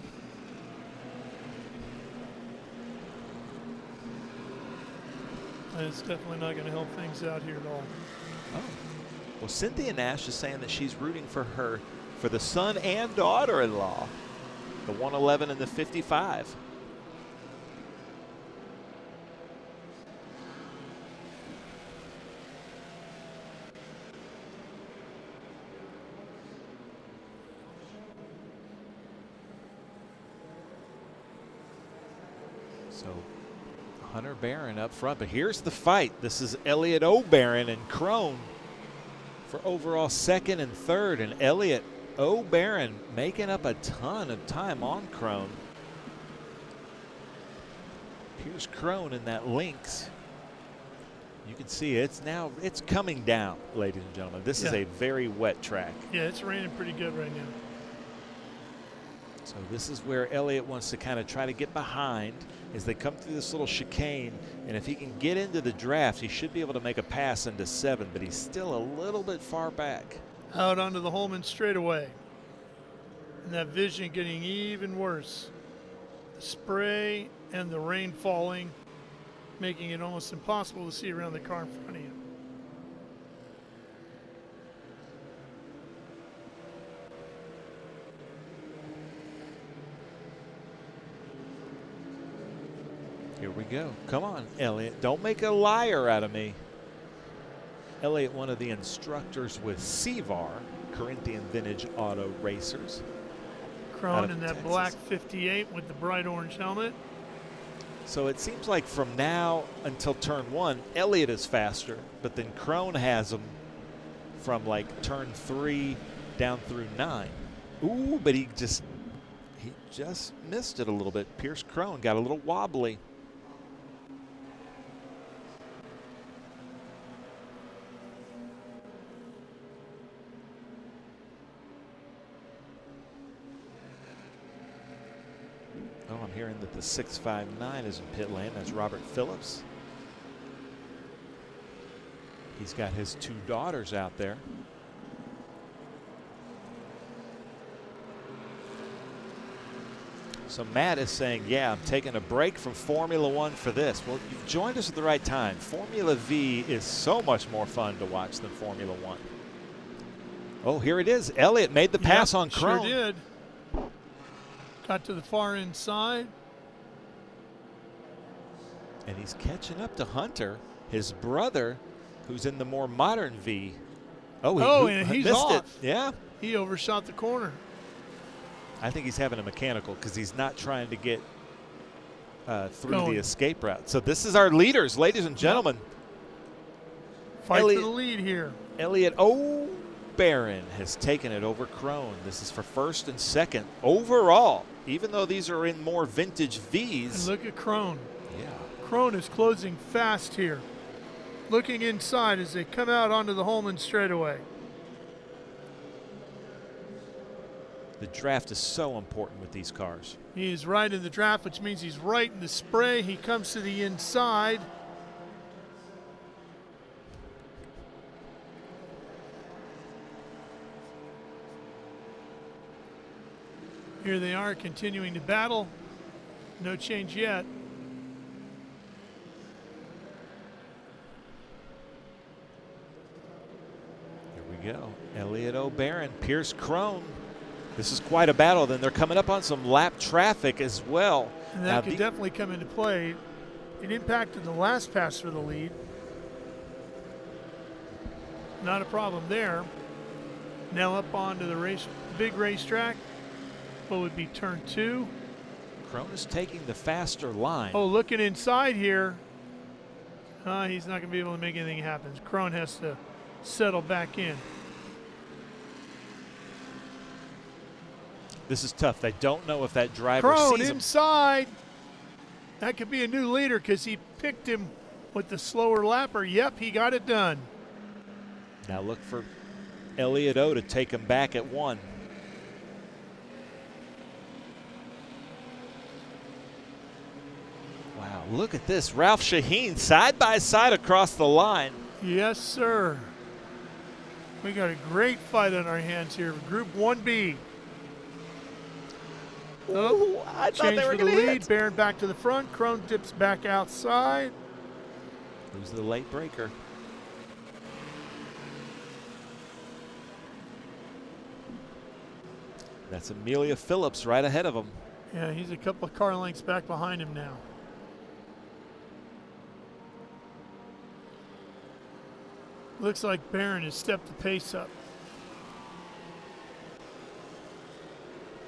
And it's definitely not going to help things out here at all. Oh. Well, Cynthia Nash is saying that she's rooting for the son and daughter-in-law, the 111 and the 55. So Hunter Barron up front, but here's the fight. This is Elliott O'Barron and Crone for overall second and third, and Elliott O'Barron making up a ton of time on Crone. Here's Crone in that Lynx. You can see it's coming down, ladies and gentlemen. This is a very wet track. Yeah, it's raining pretty good right now. So this is where Elliott wants to kind of try to get behind as they come through this little chicane. And if he can get into the draft, he should be able to make a pass into 7, but he's still a little bit far back. Out onto the Holman straightaway. And that vision getting even worse. The spray and the rain falling, making it almost impossible to see around the car in front of you. Here we go. Come on, Elliott. Don't make a liar out of me. Elliott, one of the instructors with CVAR, Corinthian Vintage Auto Racers. Crone in that black 58 with the bright orange helmet. So it seems like from now until turn 1, Elliott is faster, but then Crone has him from like turn 3 down through 9. Ooh, but he He just missed it a little bit. Pierce Crone got a little wobbly. Oh, I'm hearing that the 659 is in pit lane. That's Robert Phillips. He's got his 2 daughters out there. So Matt is saying, yeah, I'm taking a break from Formula One for this. Well, you've joined us at the right time. Formula V is so much more fun to watch than Formula One. Oh, here it is. Elliott made the pass on Crone. Sure did. Got to the far inside. And he's catching up to Hunter, his brother, who's in the more modern V. And he's missed off. it. Yeah. He overshot the corner. I think he's having a mechanical because he's not trying to get through Going. the escape route. So this is our leaders, ladies and gentlemen. Fight for the lead here. Elliott O'Barron has taken it over Crone. This is for first and second overall, even though these are in more vintage Vs. And look at Crone. Yeah. Crone is closing fast here. Looking inside as they come out onto the Holman straightaway. The draft is so important with these cars. He is right in the draft, which means he's right in the spray. He comes to the inside. Here they are continuing to battle. No change yet. Here we go. Elliott O'Barron, Pierce Crone. This is quite a battle. Then they're coming up on some lap traffic as well. And that could definitely come into play. It impacted the last pass for the lead. Not a problem there. Now up onto the big racetrack. What would be turn 2? Crone is taking the faster line. Oh, looking inside here. He's not going to be able to make anything happen. Crone has to settle back in. This is tough. They don't know if that driver Crone sees him. inside. That could be a new leader because he picked him with the slower lapper. Yep, he got it done. Now look for Elliott O to take him back at 1. Wow, look at this. Ralph Shaheen side by side across the line. Yes, sir. We got a great fight on our hands here. Group 1B. Ooh, I thought they were going to lead. Barron back to the front. Crone dips back outside. Who's the late breaker? That's Amelia Phillips right ahead of him. Yeah, he's a couple of car lengths back behind him now. Looks like Barron has stepped the pace up.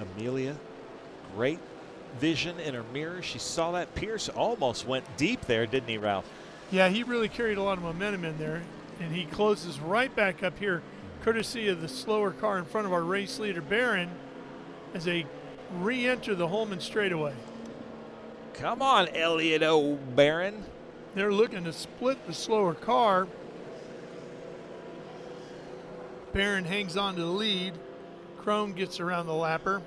Amelia, great vision in her mirror. She saw that. Pierce almost went deep there, didn't he, Ralph? Yeah, he really carried a lot of momentum in there, and he closes right back up here, courtesy of the slower car in front of our race leader, Barron, as they re-enter the Holman straightaway. Come on, Elliott O'Barron. They're looking to split the slower car. Barron hangs on to the lead. Crone gets around the lapper.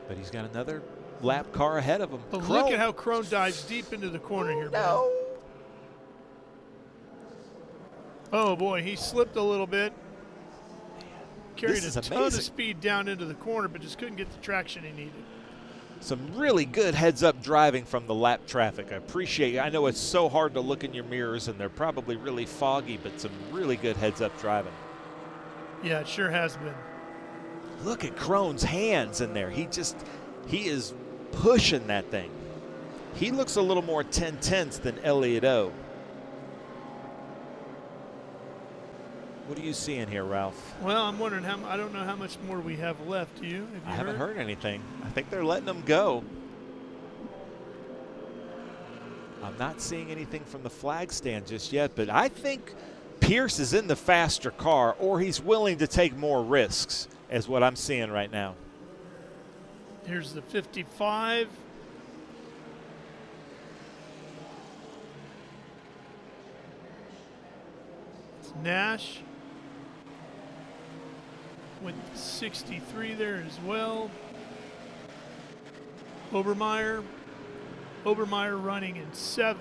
But he's got another lap car ahead of him. But look at how Crone dives deep into the corner here, man. Oh, boy, he slipped a little bit. Carried a ton of speed down into the corner, but just couldn't get the traction he needed. Some really good heads-up driving from the lap traffic. I appreciate it. I know it's so hard to look in your mirrors, and they're probably really foggy, but some really good heads-up driving. Yeah, it sure has been. Look at Crone's hands in there. He is pushing that thing. He looks a little more 10/10 than Elliott O. What are you seeing here, Ralph? Well, I'm wondering I don't know how much more we have left. Do you? I haven't heard anything. I think they're letting them go. I'm not seeing anything from the flag stand just yet, but I think Pierce is in the faster car, or he's willing to take more risks, is what I'm seeing right now. Here's the 55. It's Nash with the 63 there as well. Obermeyer running in 7th.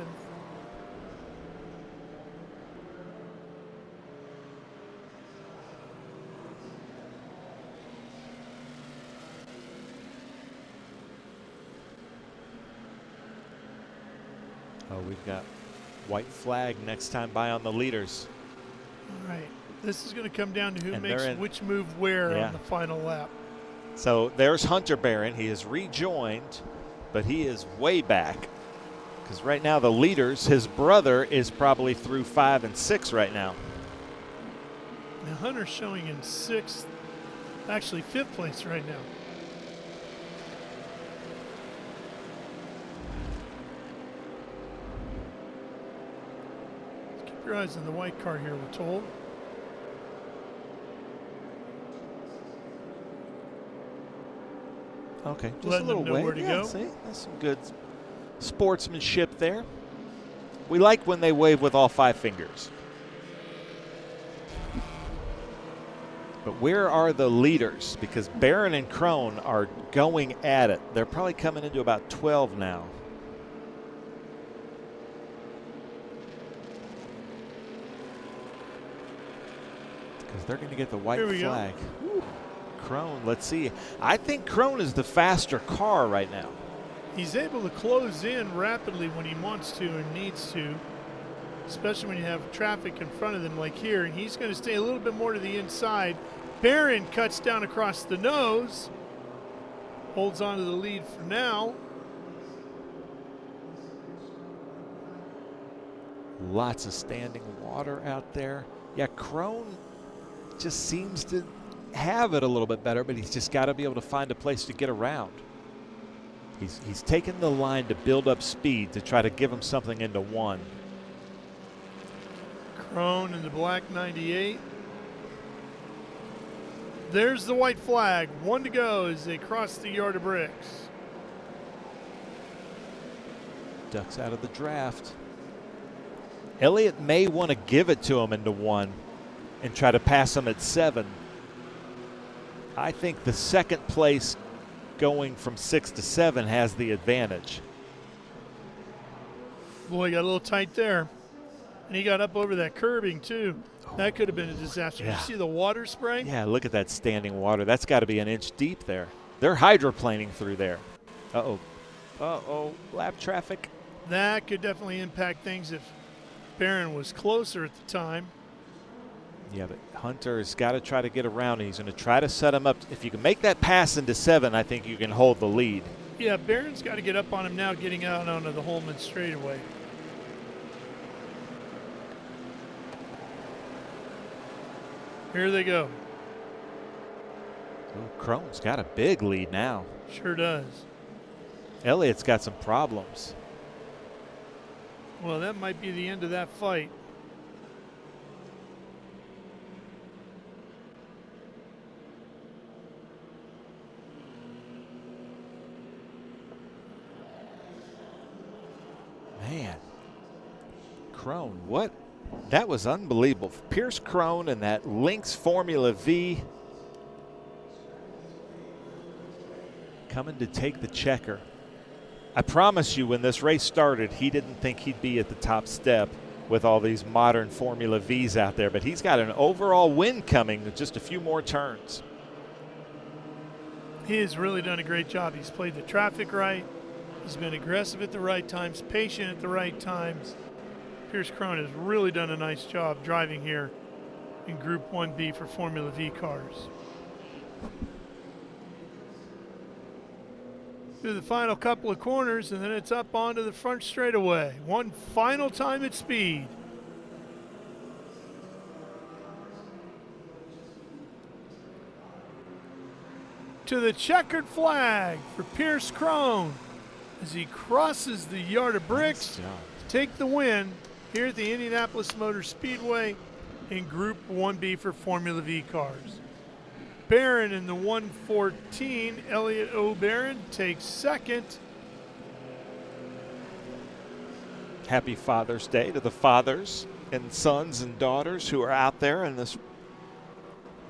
Oh, we've got white flag next time by on the leaders. All right. This is going to come down to who And makes which move where on the final lap. So there's Hunter Barron. He has rejoined, but he is way back. Because right now the leaders, his brother is probably through 5 and 6 right now. Now Hunter's showing in 6th, actually 5th place right now. Let's keep your eyes on the white car here, we're told. Okay, just Letting a little them know way. where to go. See, that's some good sportsmanship there. We like when they wave with all 5 fingers. But where are the leaders? Because Barron and Crone are going at it. They're probably coming into about 12 now. Because they're going to get the white flag. Crone, let's see. I think Crone is the faster car right now. He's able to close in rapidly when he wants to and needs to, especially when you have traffic in front of them like here, and he's going to stay a little bit more to the inside. Barron cuts down across the nose, holds on to the lead for now. Lots of standing water out there. Yeah, Crone just seems to have it a little bit better, but he's just got to be able to find a place to get around. He's taken the line to build up speed to try to give him something into 1. Crone in the black 98. There's the white flag. 1 to go as they cross the yard of bricks. Ducks out of the draft. Elliott may want to give it to him into 1 and try to pass him at 7. I think the second place going from 6 to 7 has the advantage. Boy, got a little tight there. And he got up over that curbing too. That could have been a disaster. Yeah. You see the water spray? Yeah, look at that standing water. That's got to be an inch deep there. They're hydroplaning through there. Uh-oh. Uh-oh, lap traffic. That could definitely impact things if Barron was closer at the time. Yeah, but Hunter's got to try to get around. He's going to try to set him up. If you can make that pass into 7, I think you can hold the lead. Yeah, Barron's got to get up on him now, getting out onto the Holman straightaway. Here they go. Oh, Crone's got a big lead now. Sure does. Elliott's got some problems. Well, that might be the end of that fight. Man, Crone, what? That was unbelievable. Pierce Crone and that Lynx Formula V coming to take the checker. I promise you, when this race started, he didn't think he'd be at the top step with all these modern Formula Vs out there, but he's got an overall win coming with just a few more turns. He has really done a great job. He's played the traffic right. He's been aggressive at the right times, patient at the right times. Pierce Crone has really done a nice job driving here in Group 1B for Formula V cars. Through the final couple of corners, and then it's up onto the front straightaway. One final time at speed. To the checkered flag for Pierce Crone as he crosses the yard of bricks to take the win here at the Indianapolis Motor Speedway in Group 1B for Formula V cars. Barron in the 114. Elliot O'Barron takes second. Happy Father's Day to the fathers and sons and daughters who are out there in this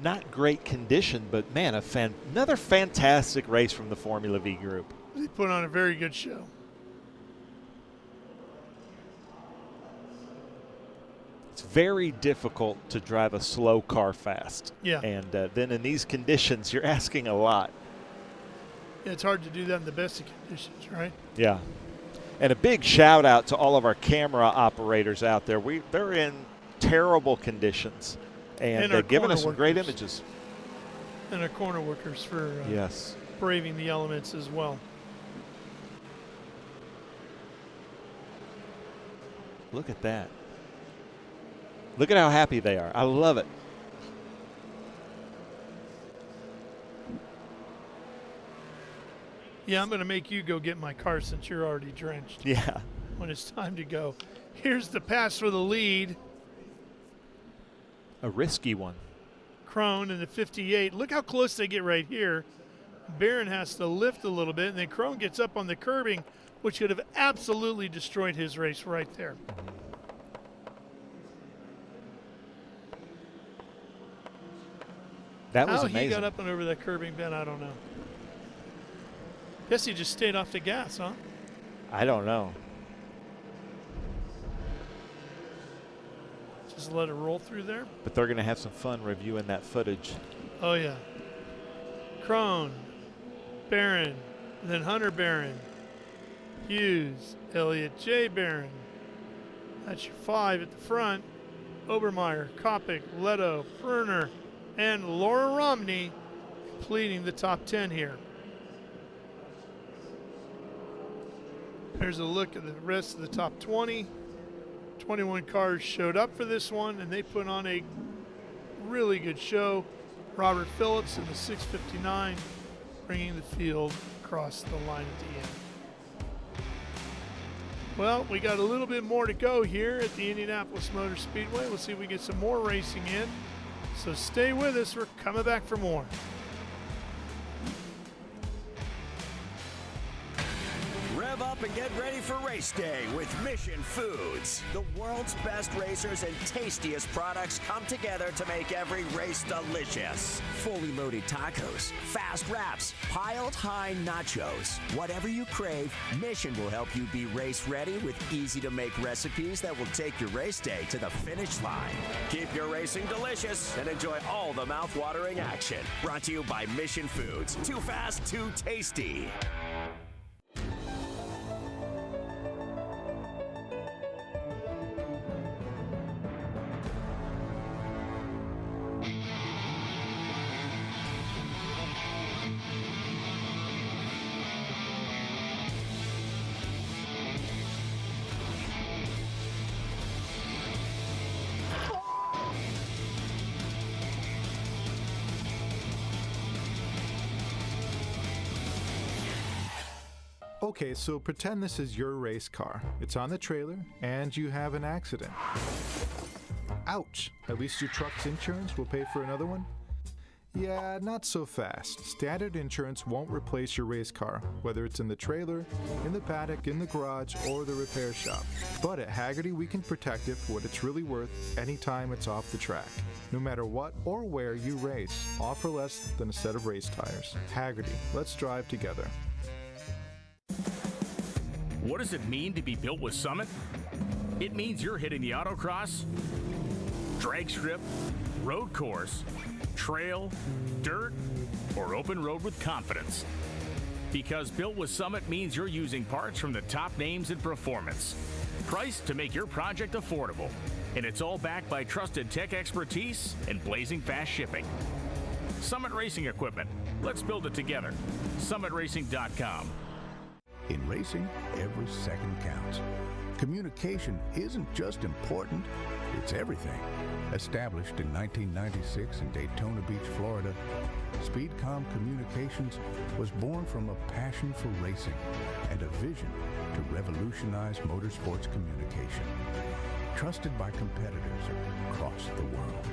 not great condition, but man, another fantastic race from the Formula V group. They put on a very good show. It's very difficult to drive a slow car fast. Yeah. And then in these conditions, you're asking a lot. Yeah, it's hard to do that in the best of conditions, right? Yeah. And a big shout out to all of our camera operators out there. They're in terrible conditions, and they're giving us some great images. And our corner workers for yes, braving the elements as well. Look at that. Look at how happy they are. I love it. Yeah, I'm going to make you go get my car since you're already drenched. Yeah. When it's time to go. Here's the pass for the lead. A risky one. Crone in the 58. Look how close they get right here. Barron has to lift a little bit, and then Crone gets up on the curbing, which could have absolutely destroyed his race right there. That was how amazing. He got up and over that curbing, Ben, I don't know. Guess he just stayed off the gas, huh? I don't know. Just let it roll through there. But they're going to have some fun reviewing that footage. Oh, yeah. Crone, Barron, then Hunter Barron, Hughes, Elliott J. Barron. That's your 5 at the front. Obermeyer, Kopic, Leto, Perner, and Laura Romney completing the top 10 here. There's a look at the rest of the top 20. 21 cars showed up for this one, and they put on a really good show. Robert Phillips in the 659 bringing the field across the line at the end. Well, we got a little bit more to go here at the Indianapolis Motor Speedway. We'll see if we get some more racing in. So stay with us. We're coming back for more. Rev up and get ready for race day with Mission Foods. The world's best racers and tastiest products come together to make every race delicious. Fully loaded tacos, fast wraps, piled high nachos. Whatever you crave, Mission will help you be race ready with easy to make recipes that will take your race day to the finish line. Keep your racing delicious and enjoy all the mouth-watering action. Brought to you by Mission Foods. Too fast, too tasty. Okay, so pretend this is your race car. It's on the trailer, and you have an accident. Ouch! At least your truck's insurance will pay for another one? Yeah, not so fast. Standard insurance won't replace your race car, whether it's in the trailer, in the paddock, in the garage, or the repair shop. But at Haggerty, we can protect it for what it's really worth anytime it's off the track. No matter what or where you race, all for less than a set of race tires. Haggerty, let's drive together. What does it mean to be built with Summit? It means you're hitting the autocross, drag strip, road course, trail, dirt, or open road with confidence. Because built with Summit means you're using parts from the top names in performance, priced to make your project affordable. And it's all backed by trusted tech expertise and blazing fast shipping. Summit Racing Equipment. Let's build it together. SummitRacing.com. In racing, every second counts. Communication isn't just important, it's everything. Established in 1996 in Daytona Beach, Florida, Speedcom Communications was born from a passion for racing and a vision to revolutionize motorsports communication. Trusted by competitors across the world.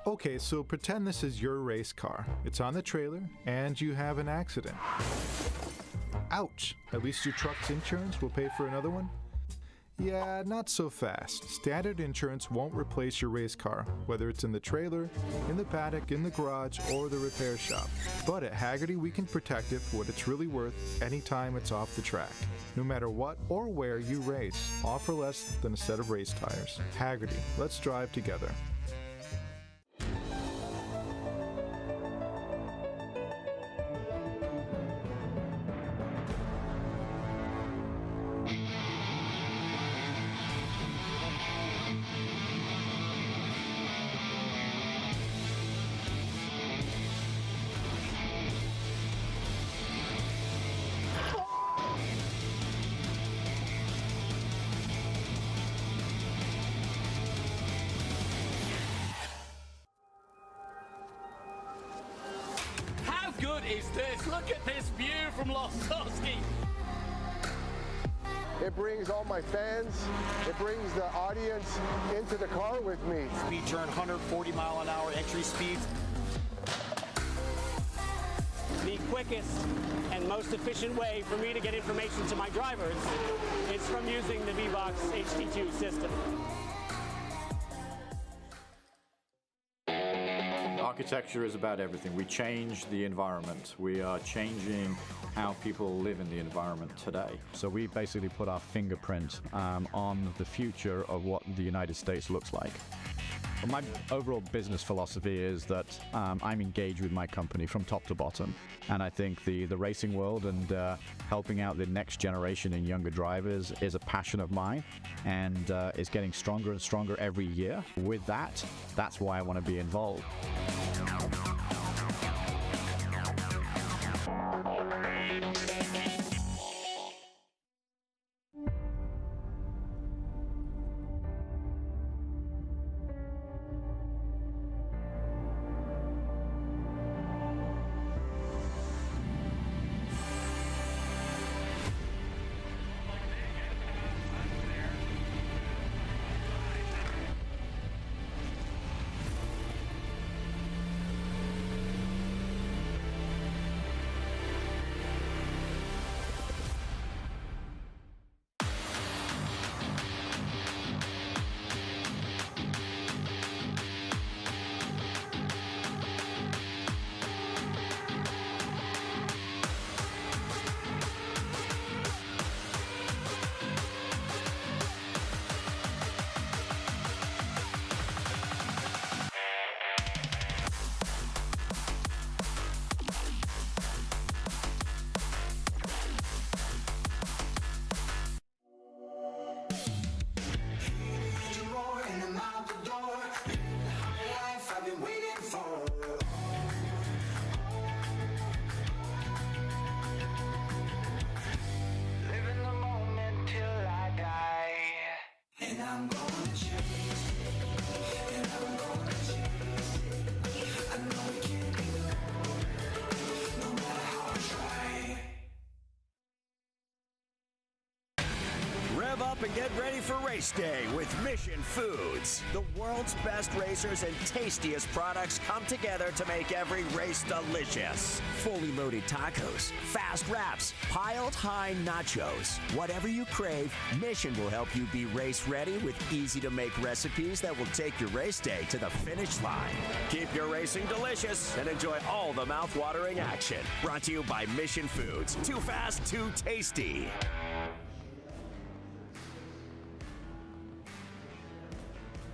Okay, so pretend this is your race car. It's on the trailer, and you have an accident. Ouch! At least your truck's insurance will pay for another one? Yeah, not so fast. Standard insurance won't replace your race car, whether it's in the trailer, in the paddock, in the garage, or the repair shop. But at Haggerty, we can protect it for what it's really worth anytime it's off the track. No matter what or where you race, all for less than a set of race tires. Haggerty, let's drive together. How good is this? Look at this view from Losowski. It brings all my fans, it brings the audience into the car with me. Speed turn 140-mile-an-hour entry speeds. The quickest and most efficient way for me to get information to my drivers is from using the V-Box HD2 system. Architecture is about everything. We change the environment. We are changing how people live in the environment today. So we basically put our fingerprint on the future of what the United States looks like. But my overall business philosophy is that I'm engaged with my company from top to bottom. And I think the racing world and helping out the next generation and younger drivers is a passion of mine, and is getting stronger and stronger every year. With that, that's why I want to be involved. Rev up and get ready for race day with Mission Foods. The world's best racers and tastiest products come together to make every race delicious. Fully loaded tacos, fast wraps, piled high nachos. Whatever you crave, Mission will help you be race ready with easy to make recipes that will take your race day to the finish line. Keep your racing delicious and enjoy all the mouth-watering action. Brought to you by Mission Foods. Too fast, too tasty.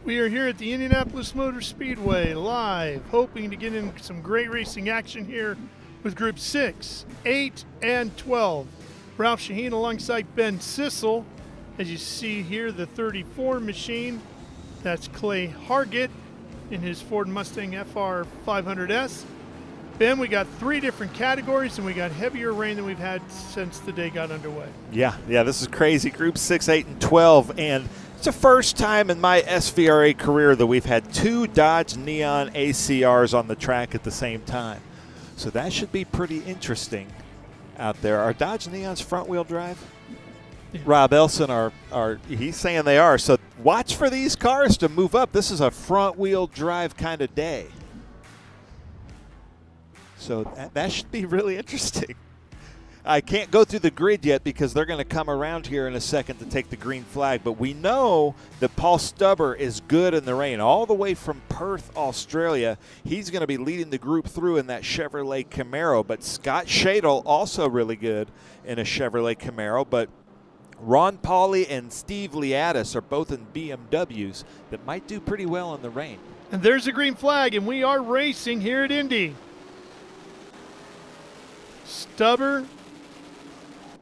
We are here at the Indianapolis Motor Speedway live, hoping to get in some great racing action here with Group 6, 8, and 12. Ralph Shaheen alongside Ben Sissel. As you see here, the 34 machine, that's Clay Hargett in his Ford Mustang FR 500S. Ben, we got 3 different categories, and we got heavier rain than we've had since the day got underway. Yeah, this is crazy. Group 6, 8, and 12, and it's the first time in my SVRA career that we've had 2 Dodge Neon ACRs on the track at the same time. So that should be pretty interesting out there. Are Dodge Neons front-wheel drive? Rob Elson he's saying they are. So watch for these cars to move up. This is a front-wheel drive kind of day. So that should be really interesting. I can't go through the grid yet because they're going to come around here in a second to take the green flag. But we know that Paul Stubber is good in the rain. All the way from Perth, Australia, he's going to be leading the group through in that Chevrolet Camaro. But Scott Shadle, also really good in a Chevrolet Camaro. But Ron Pauly and Steve Liatis are both in BMWs that might do pretty well in the rain. And there's a green flag, and we are racing here at Indy. Stubber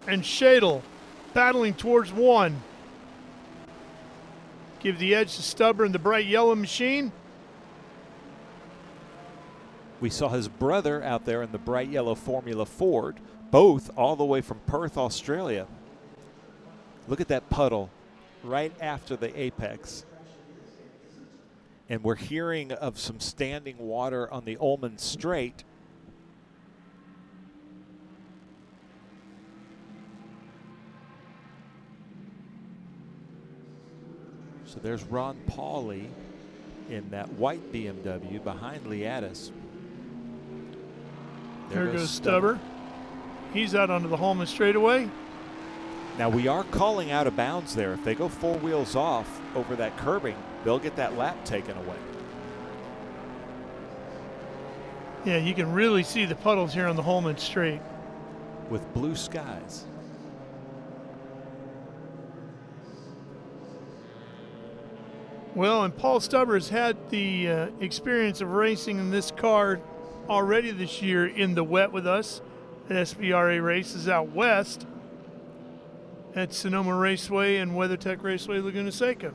and Shadle battling towards one. Give the edge to Stubber in the bright yellow machine. We saw his brother out there in the bright yellow Formula Ford, both all the way from Perth, Australia. Look at that puddle right after the apex. And we're hearing of some standing water on the Ullman Straight. So there's Ron Pauly in that white BMW behind Liatis. There goes Stubber. He's out onto the Holman straightaway. Now we are calling out of bounds there. If they go four wheels off over that curbing, they'll get that lap taken away. Yeah, you can really see the puddles here on the Holman straight. With blue skies. Well, and Paul Stubber has had the experience of racing in this car already this year in the wet with us at SVRA races out west at Sonoma Raceway and WeatherTech Raceway Laguna Seca.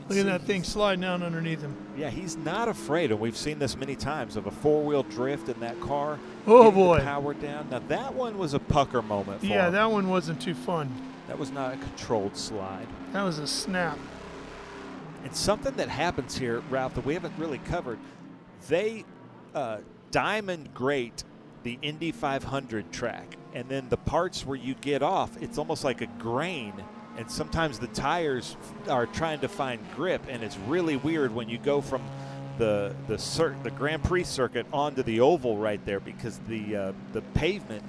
Look at that thing sliding down underneath him. Yeah, he's not afraid, and we've seen this many times, of a four-wheel drift in that car. Oh, boy. Power down. Now, that one was a pucker moment for Yeah, him. that one wasn't too fun. That was not a controlled slide. That was a snap. And something that happens here, Ralph, that we haven't really covered, they diamond grate the Indy 500 track, and then the parts where you get off, it's almost like a grain, and sometimes the tires are trying to find grip, and it's really weird when you go from the Grand Prix circuit onto the oval right there, because the pavement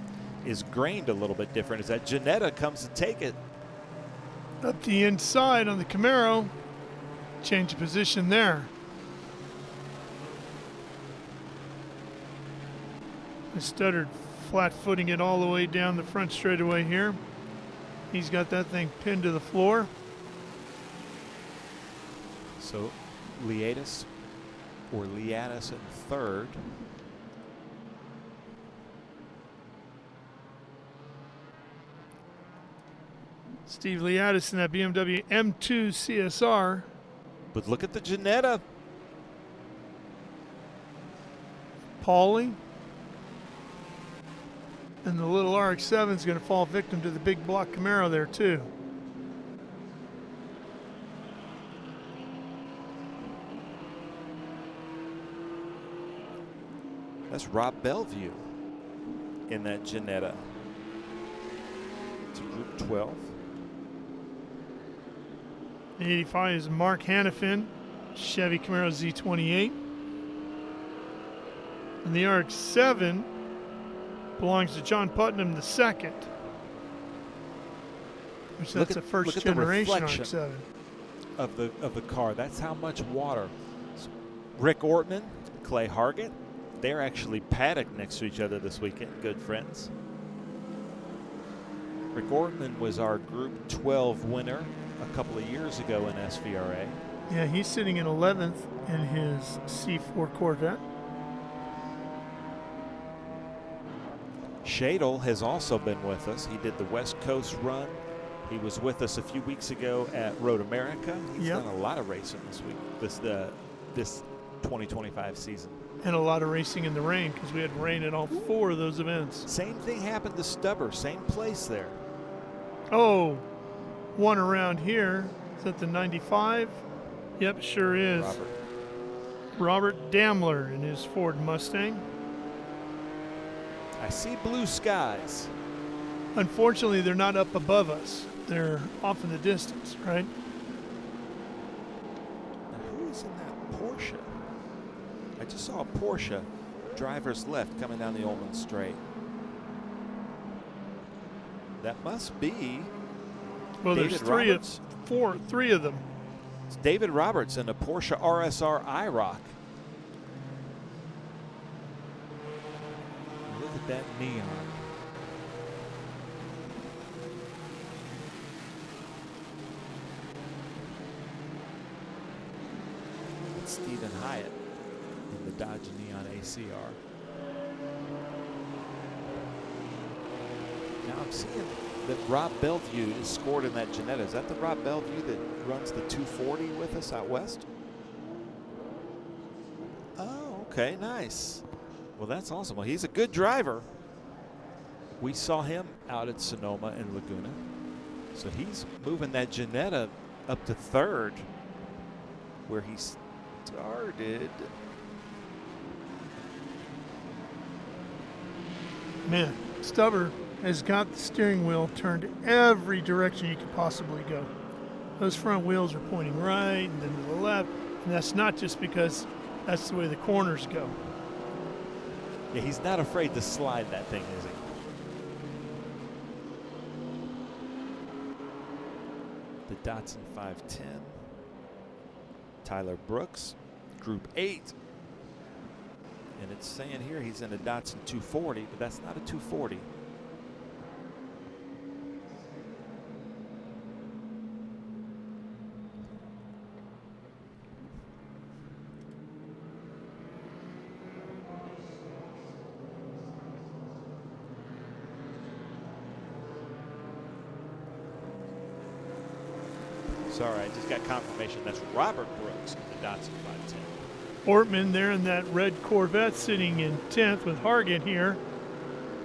is grained a little bit different as that Janetta comes to take it. Up the inside on the Camaro. Change of position there. I stuttered flat-footing it all the way down the front straightaway here. He's got that thing pinned to the floor. So Liatis in third. Steve Liatis in that BMW M2 CSR. But look at the Ginetta. Pauly. And the little RX-7 is going to fall victim to the big block Camaro there too. That's Rob Bellevue in that Ginetta. It's Group 12. The 85 is Mark Hannafin, Chevy Camaro Z28. And the RX-7 belongs to John Putnam II, which that's a first generation RX-7 of the car. That's how much water. Rick Ortman, Clay Hargett, they're actually paddocked next to each other this weekend. Good friends. Rick Ortman was our Group 12 winner a couple of years ago in SVRA. Yeah, he's sitting in 11th in his C4 Corvette. Shadle has also been with us. He did the West Coast run. He was with us a few weeks ago at Road America. He's done a lot of racing this week, this 2025 season. And a lot of racing in the rain, because we had rain at all four of those events. Same thing happened to Stubber, same place there. Oh, one around here. Is that the 95? Yep, sure is. Robert Daimler in his Ford Mustang. I see blue skies. Unfortunately, they're not up above us. They're off in the distance, right? Now, who is in that Porsche? I just saw a Porsche driver's left coming down the Ullman Straight. That must be Well, David there's three of them. It's David Roberts in a Porsche RSR IROC. Look at that neon. It's Stephen Hyatt in the Dodge Neon ACR. Now I'm seeing that Rob Bellevue is scored in that Ginetta. Is that the Rob Bellevue that runs the 240 with us out west? Oh, okay, nice. Well, that's awesome. Well, he's a good driver. We saw him out at Sonoma and Laguna. So he's moving that Janetta up to third, where he started. Man, Stubber has got the steering wheel turned every direction you could possibly go. Those front wheels are pointing right and then to the left, and that's not just because that's the way the corners go. Yeah, he's not afraid to slide that thing, is he? The Datsun 510. Tyler Brooks, Group 8. And it's saying here he's in a Datsun 240, but that's not a 240. Sorry, I just got confirmation that's Robert Brooks in the Datsun 510. Ortman there in that red Corvette sitting in 10th with Hargan here.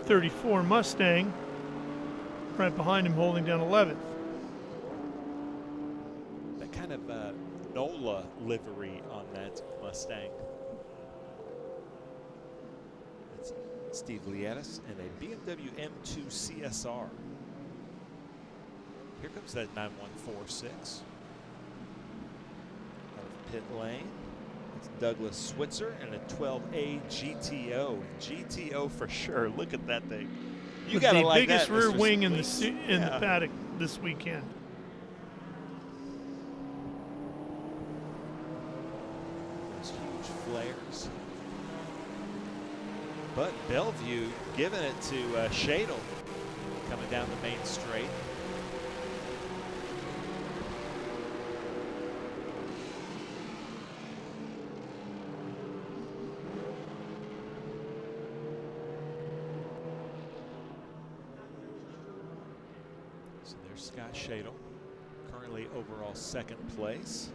34 Mustang. Right behind him holding down 11th. That kind of NOLA livery on that Mustang. That's Steve Lietis in a BMW M2 CSR. Here comes that 9146. Out of pit lane. It's Douglas Switzer and a 12A GTO. GTO for sure. Look at that thing. You got to like that. The biggest rear wing in the paddock this weekend. Those huge flares. But Bellevue giving it to Shadle coming down the main straight. So there's Scott Shadle, currently overall second place.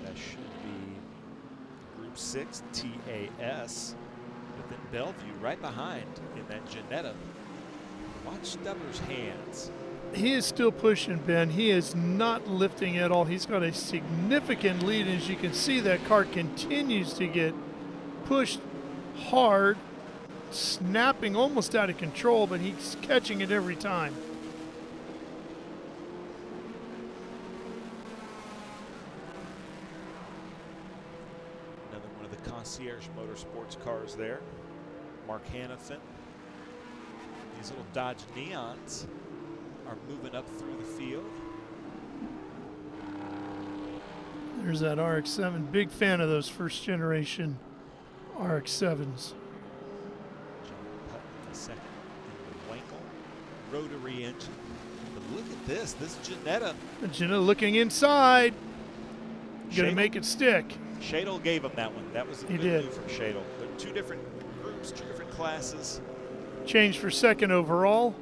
That should be Group 6 TAS. But then Bellevue right behind in that Janetta. Watch Stubber's hands. He is still pushing, Ben. He is not lifting at all. He's got a significant lead. As you can see, that car continues to get pushed hard, snapping almost out of control, but he's catching it every time. Another one of the Concierge Motorsports cars there. Mark Hannafin. These little Dodge Neons are moving up through the field. There's that RX-7. Big fan of those first generation RX-7s. John Putnam the second in the Wankel rotary engine. But look at this. This Janetta. Janetta looking inside. Gonna make it stick. Shadle gave him that one. That was a He good did. move from Shadle. But two different groups, two different classes. Changed for second overall.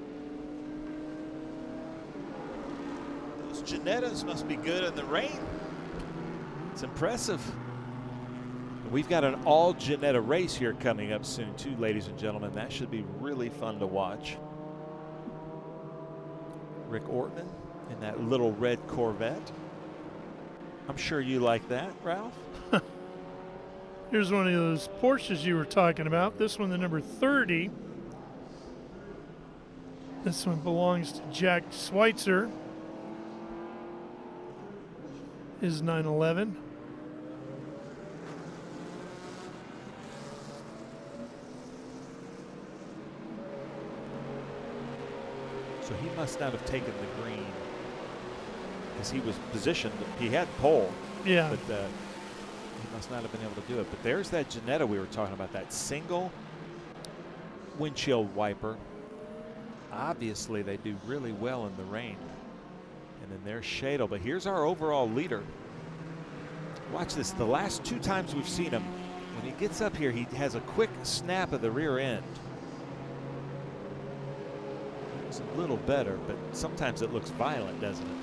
Those Janettas must be good in the rain. It's impressive. We've got an all Janetta race here coming up soon too, ladies and gentlemen. That should be really fun to watch. Rick Ortman in that little red Corvette. I'm sure you like that, Ralph. Here's one of those Porsches you were talking about. This one, the number 30. This one belongs to Jack Schweitzer. His 911. So he must not have taken the green because he was positioned. He had pole. Yeah. But he must not have been able to do it. But there's that Ginetta we were talking about, that single windshield wiper. Obviously, they do really well in the rain. And then there's Shadle. But here's our overall leader. Watch this. The last 2 times we've seen him, when he gets up here, he has a quick snap of the rear end. It's a little better, but sometimes it looks violent, doesn't it?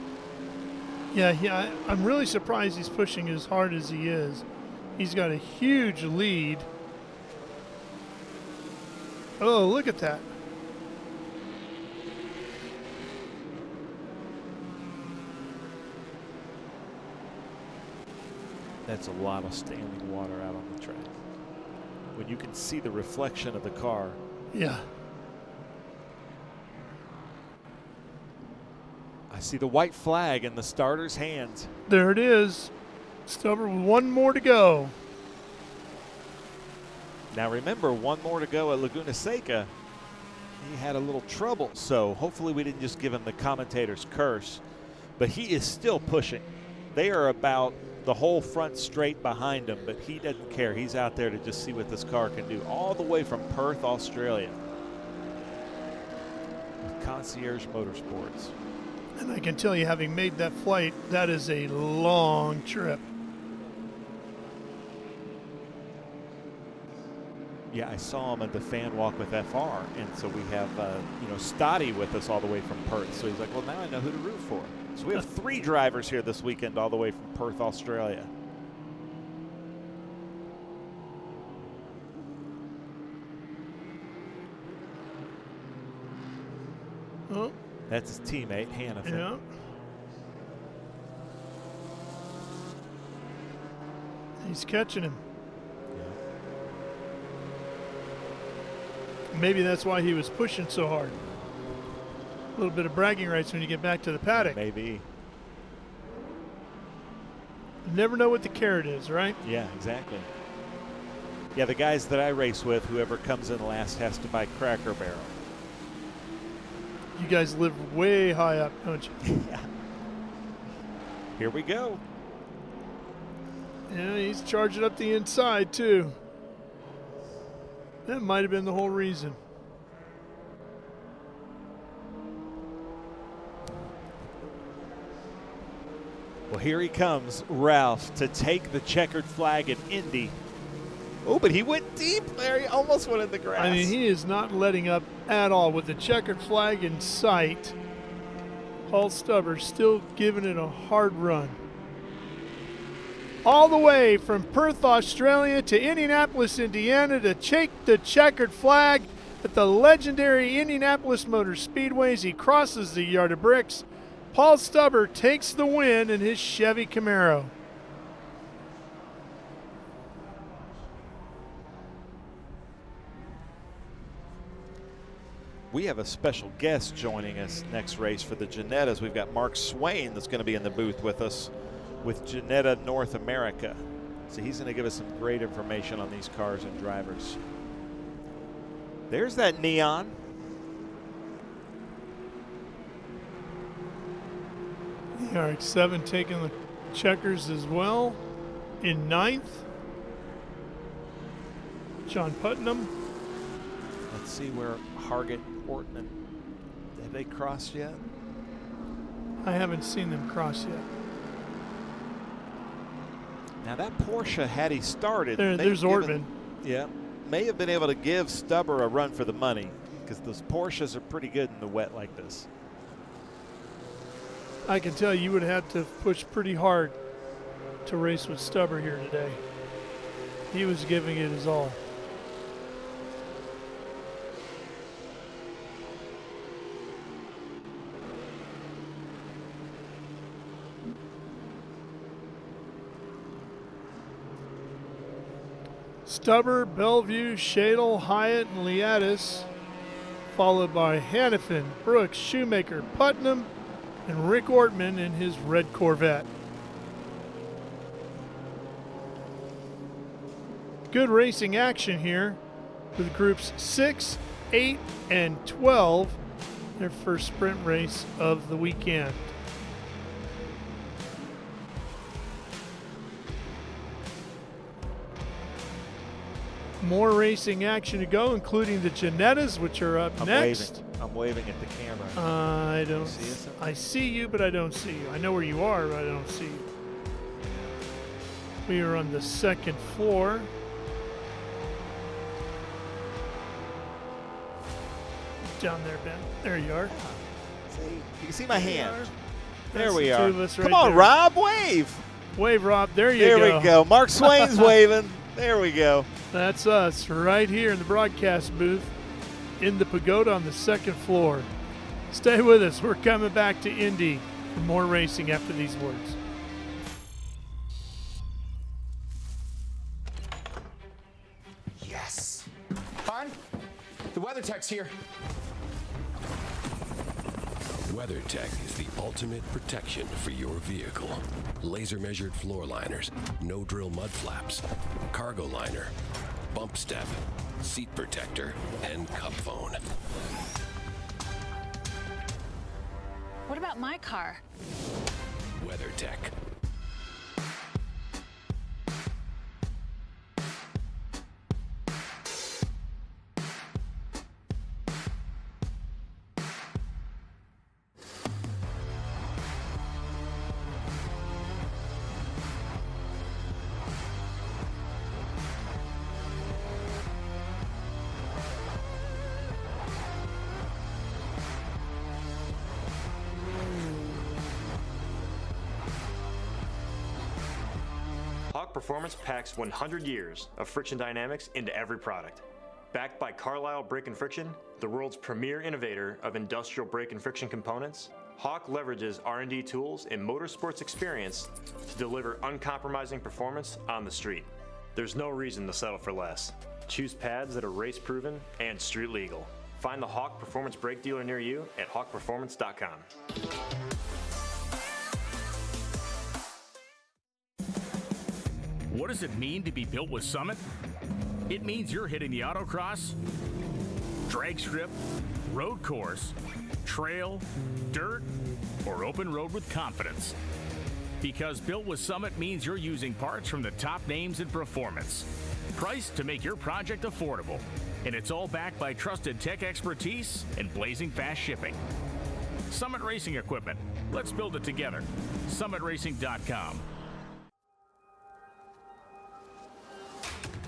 Yeah, I'm really surprised he's pushing as hard as he is. He's got a huge lead. Oh, look at that. That's a lot of standing water out on the track. When you can see the reflection of the car. Yeah. I see the white flag in the starter's hands. There it is. Stubber with 1 more to go. Now remember, 1 more to go at Laguna Seca. He had a little trouble, so hopefully we didn't just give him the commentator's curse. But he is still pushing. They are about the whole front straight behind him, but he doesn't care. He's out there to just see what this car can do, all the way from Perth, Australia, with Concierge Motorsports. And I can tell you, having made that flight, that is a long trip. Yeah, I saw him at the fan walk with FR, and so we have, Stoddy with us all the way from Perth. So he's like, well, now I know who to root for. So we have 3 drivers here this weekend all the way from Perth, Australia. Oh. That's his teammate, Hannafin. Yeah. He's catching him. Yeah. Maybe that's why he was pushing so hard. A little bit of bragging rights when you get back to the paddock. Maybe. You never know what the carrot is, right? Yeah, exactly. Yeah, the guys that I race with, whoever comes in last has to buy Cracker Barrel. You guys live way high up, don't you? Yeah. Here we go. Yeah, he's charging up the inside, too. That might have been the whole reason. Well, here he comes, Ralph, to take the checkered flag at Indy. Oh, but he went deep there. He almost went in the grass. I mean, he is not letting up at all with the checkered flag in sight. Paul Stubber still giving it a hard run. All the way from Perth, Australia to Indianapolis, Indiana to take the checkered flag at the legendary Indianapolis Motor Speedway as he crosses the yard of bricks. Paul Stubber takes the win in his Chevy Camaro. We have a special guest joining us next race for the Janettas. We've got Mark Swain that's going to be in the booth with us with Ginetta North America. So he's going to give us some great information on these cars and drivers. There's that neon. The RX-7 taking the checkers as well in 9th. John Putnam. Let's see where Hargett, Ortman, have they crossed yet? I haven't seen them cross yet. Now that Porsche, had he started, there's Ortman. Yeah, may have been able to give Stubber a run for the money because those Porsches are pretty good in the wet like this. I can tell you would have to push pretty hard to race with Stubber here today. He was giving it his all. Stubber, Bellevue, Shadle, Hyatt, and Liatis followed by Hannafin, Brooks, Shoemaker, Putnam, and Rick Ortman in his red Corvette. Good racing action here with groups 6, 8, and 12, their first sprint race of the weekend. More racing action to go, including the Ginettas, which are up next. I'm waving at the camera. I don't see us? I see you, but I don't see you. I know where you are, but I don't see you. We are on the second floor. Down there, Ben. There you are. You can see my hand. There That's we the are. two of us Come right on, there. Rob, wave. Wave, Rob. There you There go. we go. Mark Swain's waving. There we go. That's us right here in the broadcast booth in the pagoda on the second floor. Stay with us. We're coming back to Indy for more racing after these words. Yes. Hon, the weather tech's here. WeatherTech is the ultimate protection for your vehicle. Laser measured floor liners, no drill mud flaps, cargo liner, bump step, seat protector, and cup phone. What about my car? WeatherTech. Hawk Performance packs 100 years of friction dynamics into every product. Backed by Carlisle Brake and Friction, the world's premier innovator of industrial brake and friction components, Hawk leverages R&D tools and motorsports experience to deliver uncompromising performance on the street. There's no reason to settle for less. Choose pads that are race-proven and street-legal. Find the Hawk Performance brake dealer near you at hawkperformance.com. What does it mean to be built with Summit? It means you're hitting the autocross, drag strip, road course, trail, dirt, or open road with confidence. Because built with Summit means you're using parts from the top names in performance. Priced to make your project affordable. And it's all backed by trusted tech expertise and blazing fast shipping. Summit Racing Equipment. Let's build it together. SummitRacing.com.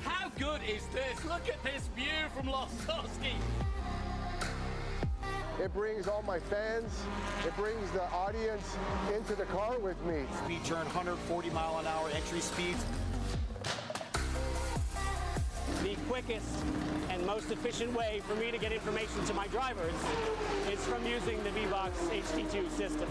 How good is this? Look at this view from Losowski. It brings all my fans, it brings the audience into the car with me. Speed turn 140-mile-an-hour entry speeds. The quickest and most efficient way for me to get information to my drivers is from using the V-Box HD2 system.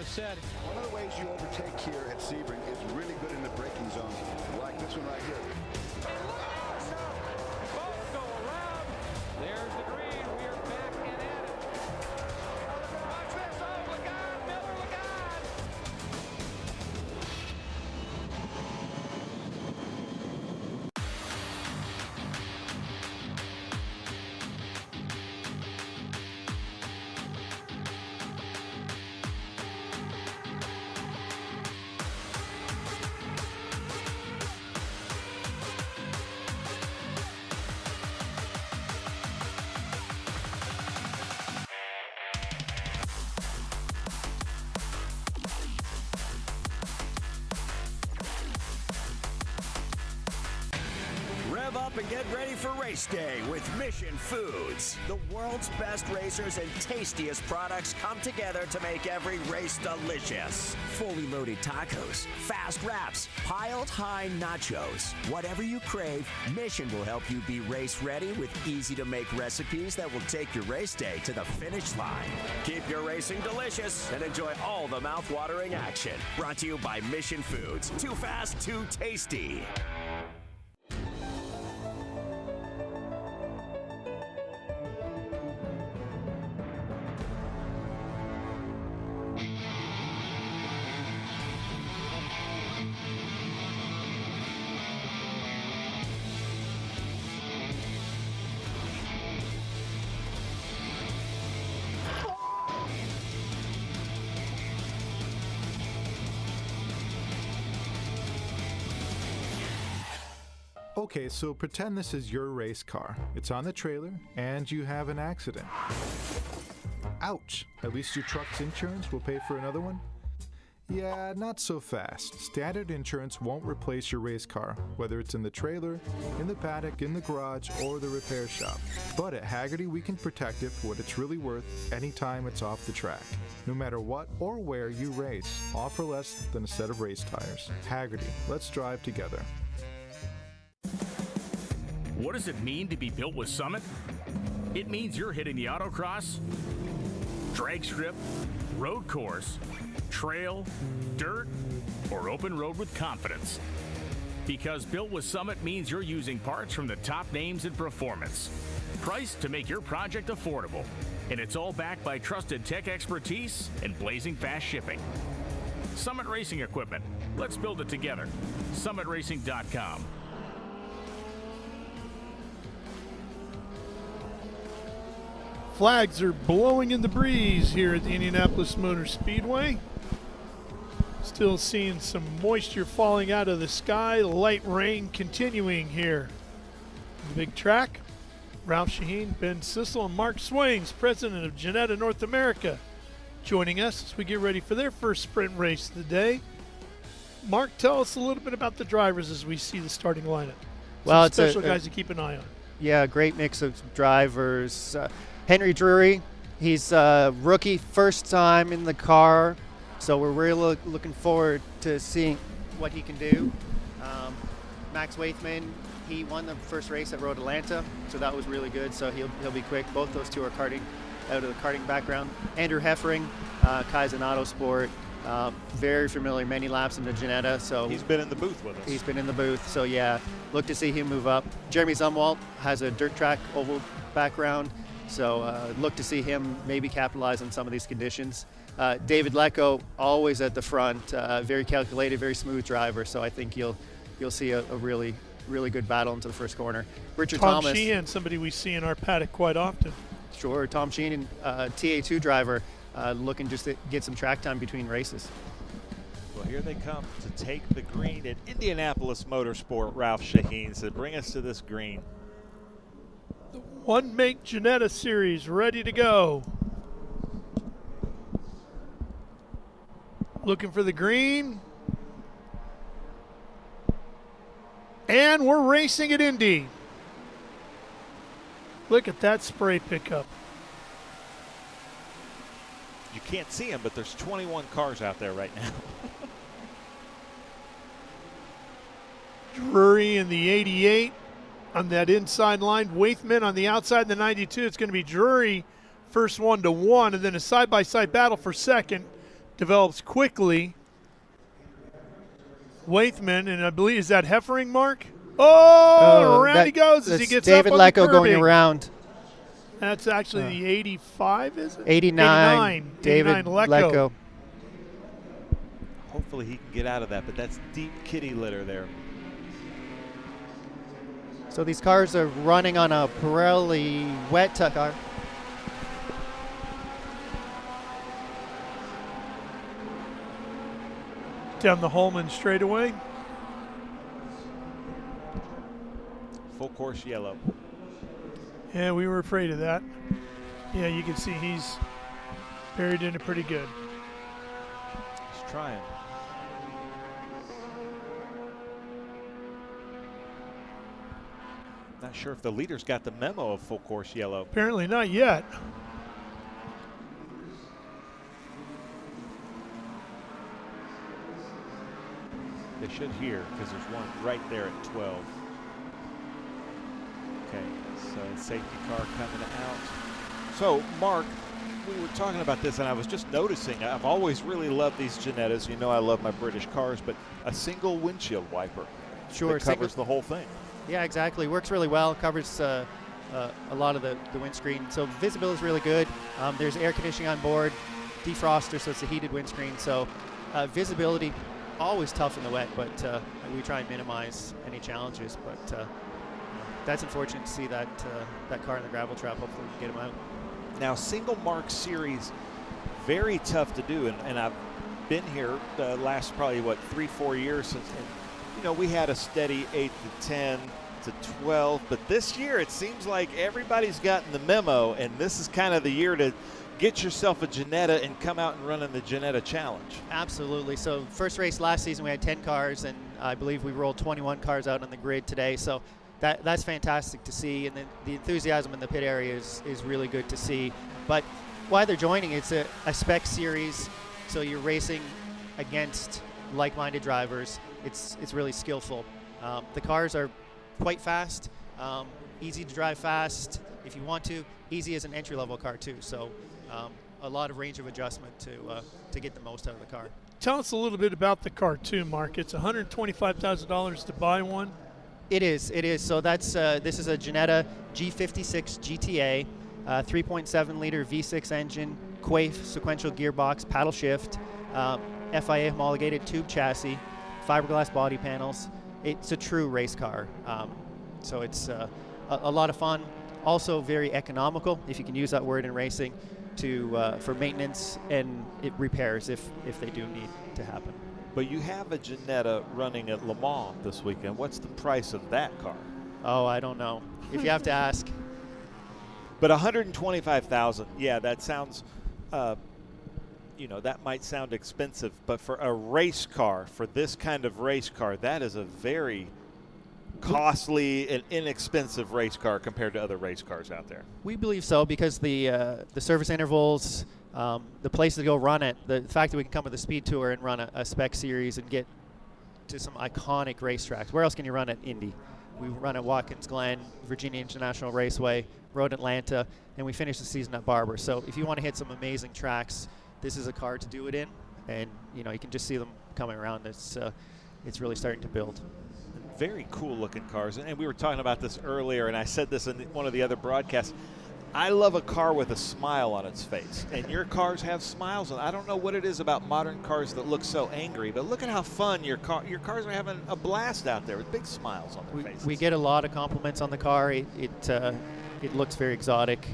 Said. One of the ways you overtake here at Sebring is really good in the braking zone, like this one right here. Both go around. There's the green. We are back and at it. Watch this. Oh, look out, Miller, look out. Rev up and get ready for race day with Mission Foods. The world's best racers and tastiest products come together to make every race delicious. Fully loaded tacos, fast wraps, piled high nachos. Whatever you crave, Mission will help you be race ready with easy to make recipes that will take your race day to the finish line. Keep your racing delicious and enjoy all the mouth-watering action. Brought to you by Mission Foods. Too fast, too tasty. Okay, so pretend this is your race car. It's on the trailer, and you have an accident. Ouch! At least your truck's insurance will pay for another one? Yeah, not so fast. Standard insurance won't replace your race car, whether it's in the trailer, in the paddock, in the garage, or the repair shop. But at Haggerty, we can protect it for what it's really worth anytime it's off the track. No matter what or where you race, offer less than a set of race tires. Haggerty, let's drive together. What does it mean to be built with Summit? It means you're hitting the autocross, drag strip, road course, trail, dirt, or open road with confidence. Because built with Summit means you're using parts from the top names in performance. Priced to make your project affordable. And it's all backed by trusted tech expertise and blazing fast shipping. Summit Racing Equipment. Let's build it together. SummitRacing.com. Flags are blowing in the breeze here at the Indianapolis Motor Speedway. Still seeing some moisture falling out of the sky. Light rain continuing here. The big track. Ralph Shaheen, Ben Sissel, and Mark Swains, president of Janetta North America, joining us as we get ready for their first sprint race of the day. Mark, tell us a little bit about the drivers as we see the starting lineup. Well, some special guys to keep an eye on. Yeah, great mix of drivers. Henry Drury, he's a rookie, first time in the car, so we're really looking forward to seeing what he can do. Max Waithman, he won the first race at Road Atlanta, so that was really good, so he'll be quick. Both those two are karting, out of the karting background. Andrew Heffering, Kaizen Autosport, very familiar, many laps into Ginetta, so he's been in the booth with us. He's been in the booth, so yeah, look to see him move up. Jeremy Zumwalt has a dirt track oval background, so look to see him maybe capitalize on some of these conditions. David Lecco, always at the front, very calculated, very smooth driver, so I think you'll see a really good battle into the first corner. Richard Tom Thomas. Sheehan, somebody we see in our paddock quite often. Sure, Tom Sheehan, TA2 driver, looking just to get some track time between races. Well, here they come to take the green at Indianapolis Motorsport. Ralph Shaheen said, bring us to this green. The One Make Janetta series ready to go. Looking for the green. And we're racing at Indy. Look at that spray pickup. You can't see them, but there's 21 cars out there right now. Drury in the 88 on that inside line. Waithman on the outside in the 92. It's going to be Drury first 1-1, and then a side-by-side battle for second develops quickly. Waithman, and I believe, is that Heffering, Mark? Oh, around he goes as he gets David up on Lecco the going curbing. around. That's actually the 85, is it? 89, David 89 Lecco. Hopefully he can get out of that, but that's deep kitty litter there. So these cars are running on a Pirelli wet car. Down the Holman straightaway. Full course yellow. Yeah, we were afraid of that. Yeah, you can see he's buried in it pretty good. He's trying. Not sure if the leaders got the memo of full course yellow. Apparently not yet. They should hear because there's one right there at 12. Okay, so safety car coming out. So, Mark, we were talking about this, and I was just noticing, I've always really loved these Ginettas. You know I love my British cars, but a single windshield wiper that covers the whole thing. Yeah, exactly. Works really well. Covers a lot of the windscreen. So visibility is really good. There's air conditioning on board, defroster, so it's a heated windscreen. So visibility, always tough in the wet, but we try and minimize any challenges. But that's unfortunate to see that car in the gravel trap. Hopefully we can get him out. Now, single mark series, very tough to do, and I've been here the last probably, 3-4 years since, and, you know, we had a steady 8 to 10 to 12, but this year it seems like everybody's gotten the memo, and this is kind of the year to get yourself a Janetta and come out and run in the Janetta Challenge. Absolutely. So first race last season we had 10 cars, and I believe we rolled 21 cars out on the grid today. So that's fantastic to see, and then the enthusiasm in the pit area is really good to see. But why they're joining, it's a spec series, so you're racing against like-minded drivers. It's really skillful. The cars are quite fast, easy to drive fast if you want to, easy as an entry-level car too. So a lot of range of adjustment to get the most out of the car. Tell us a little bit about the car too, Mark. It's $125,000 to buy one. It is. So that's this is a Ginetta G56 GTA, 3.7-liter V6 engine, Quaife sequential gearbox, paddle shift, FIA homologated tube chassis, fiberglass body panels. It's a true race car. So it's a lot of fun. Also very economical, if you can use that word in racing, for maintenance and repairs if they do need to happen. But you have a Janetta running at Le Mans this weekend. What's the price of that car? Oh, I don't know. If you have to ask. But $125,000, yeah, that sounds, that might sound expensive. But for a race car, for this kind of race car, that is a very costly and inexpensive race car compared to other race cars out there. We believe so because the service intervals, the place to go run it, the fact that we can come with a speed tour and run a spec series and get to some iconic racetracks. Where else can you run at Indy? We run at Watkins Glen, Virginia International Raceway, Road Atlanta, and we finish the season at Barber. So if you want to hit some amazing tracks, this is a car to do it in, and you can just see them coming around. It's really starting to build. Very cool looking cars, and we were talking about this earlier, and I said this in one of the other broadcasts. I love a car with a smile on its face, and your cars have smiles, and I don't know what it is about modern cars that look so angry, but look at how fun your cars are having a blast out there with big smiles on their faces. We get a lot of compliments on the car. It looks very exotic,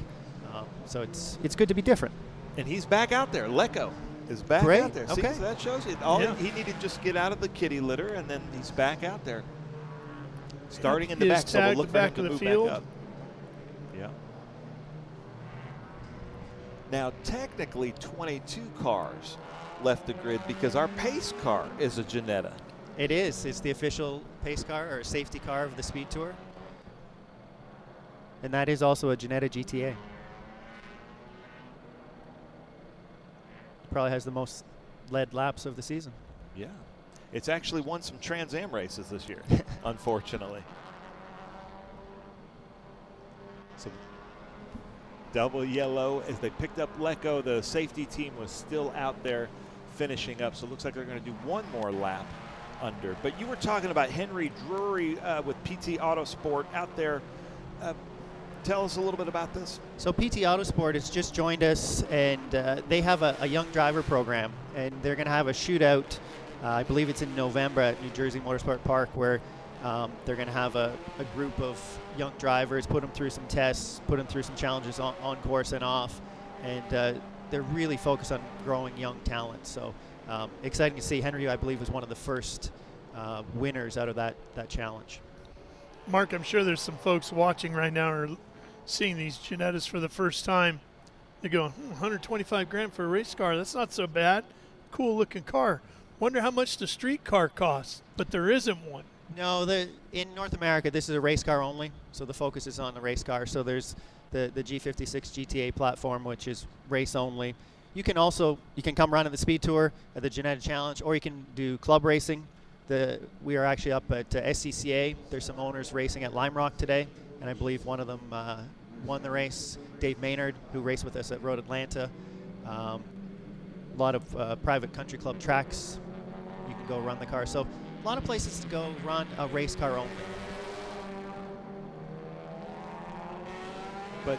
so it's good to be different. And he's back out there. Lecco is back out there. See, okay. So that shows you. He needed to just get out of the kitty litter, and then he's back out there. Starting in the back, so we'll look for him to move back up. Yeah. Now, technically, 22 cars left the grid because our pace car is a Ginetta. It is. It's the official pace car or safety car of the Speed Tour. And that is also a Ginetta GTA. Probably has the most lead laps of the season. Yeah. It's actually won some Trans Am races this year, unfortunately. So double yellow as they picked up Lecco. The safety team was still out there finishing up, so it looks like they're going to do one more lap under. But you were talking about Henry Drury with PT Autosport out there. Tell us a little bit about this. So PT Autosport has just joined us, and they have a young driver program, and they're going to have a shootout. I believe it's in November at New Jersey Motorsport Park, where they're going to have a group of young drivers, put them through some tests, put them through some challenges on course and off, and they're really focused on growing young talent. So exciting to see. Henry, I believe, was one of the first winners out of that challenge. Mark, I'm sure there's some folks watching right now who are seeing these Ginettas for the first time. They're going, $125,000 for a race car. That's not so bad. Cool looking car. Wonder how much the street car costs, but there isn't one. No, in North America, this is a race car only, so the focus is on the race car. So there's the G56 GTA platform, which is race only. You can come run at the Speed Tour, at the Janetta Challenge, or you can do club racing. We are actually up at SCCA. There's some owners racing at Lime Rock today, and I believe one of them won the race. Dave Maynard, who raced with us at Road Atlanta. A lot of private country club tracks. You can go run the car. So a lot of places to go run a race car only. But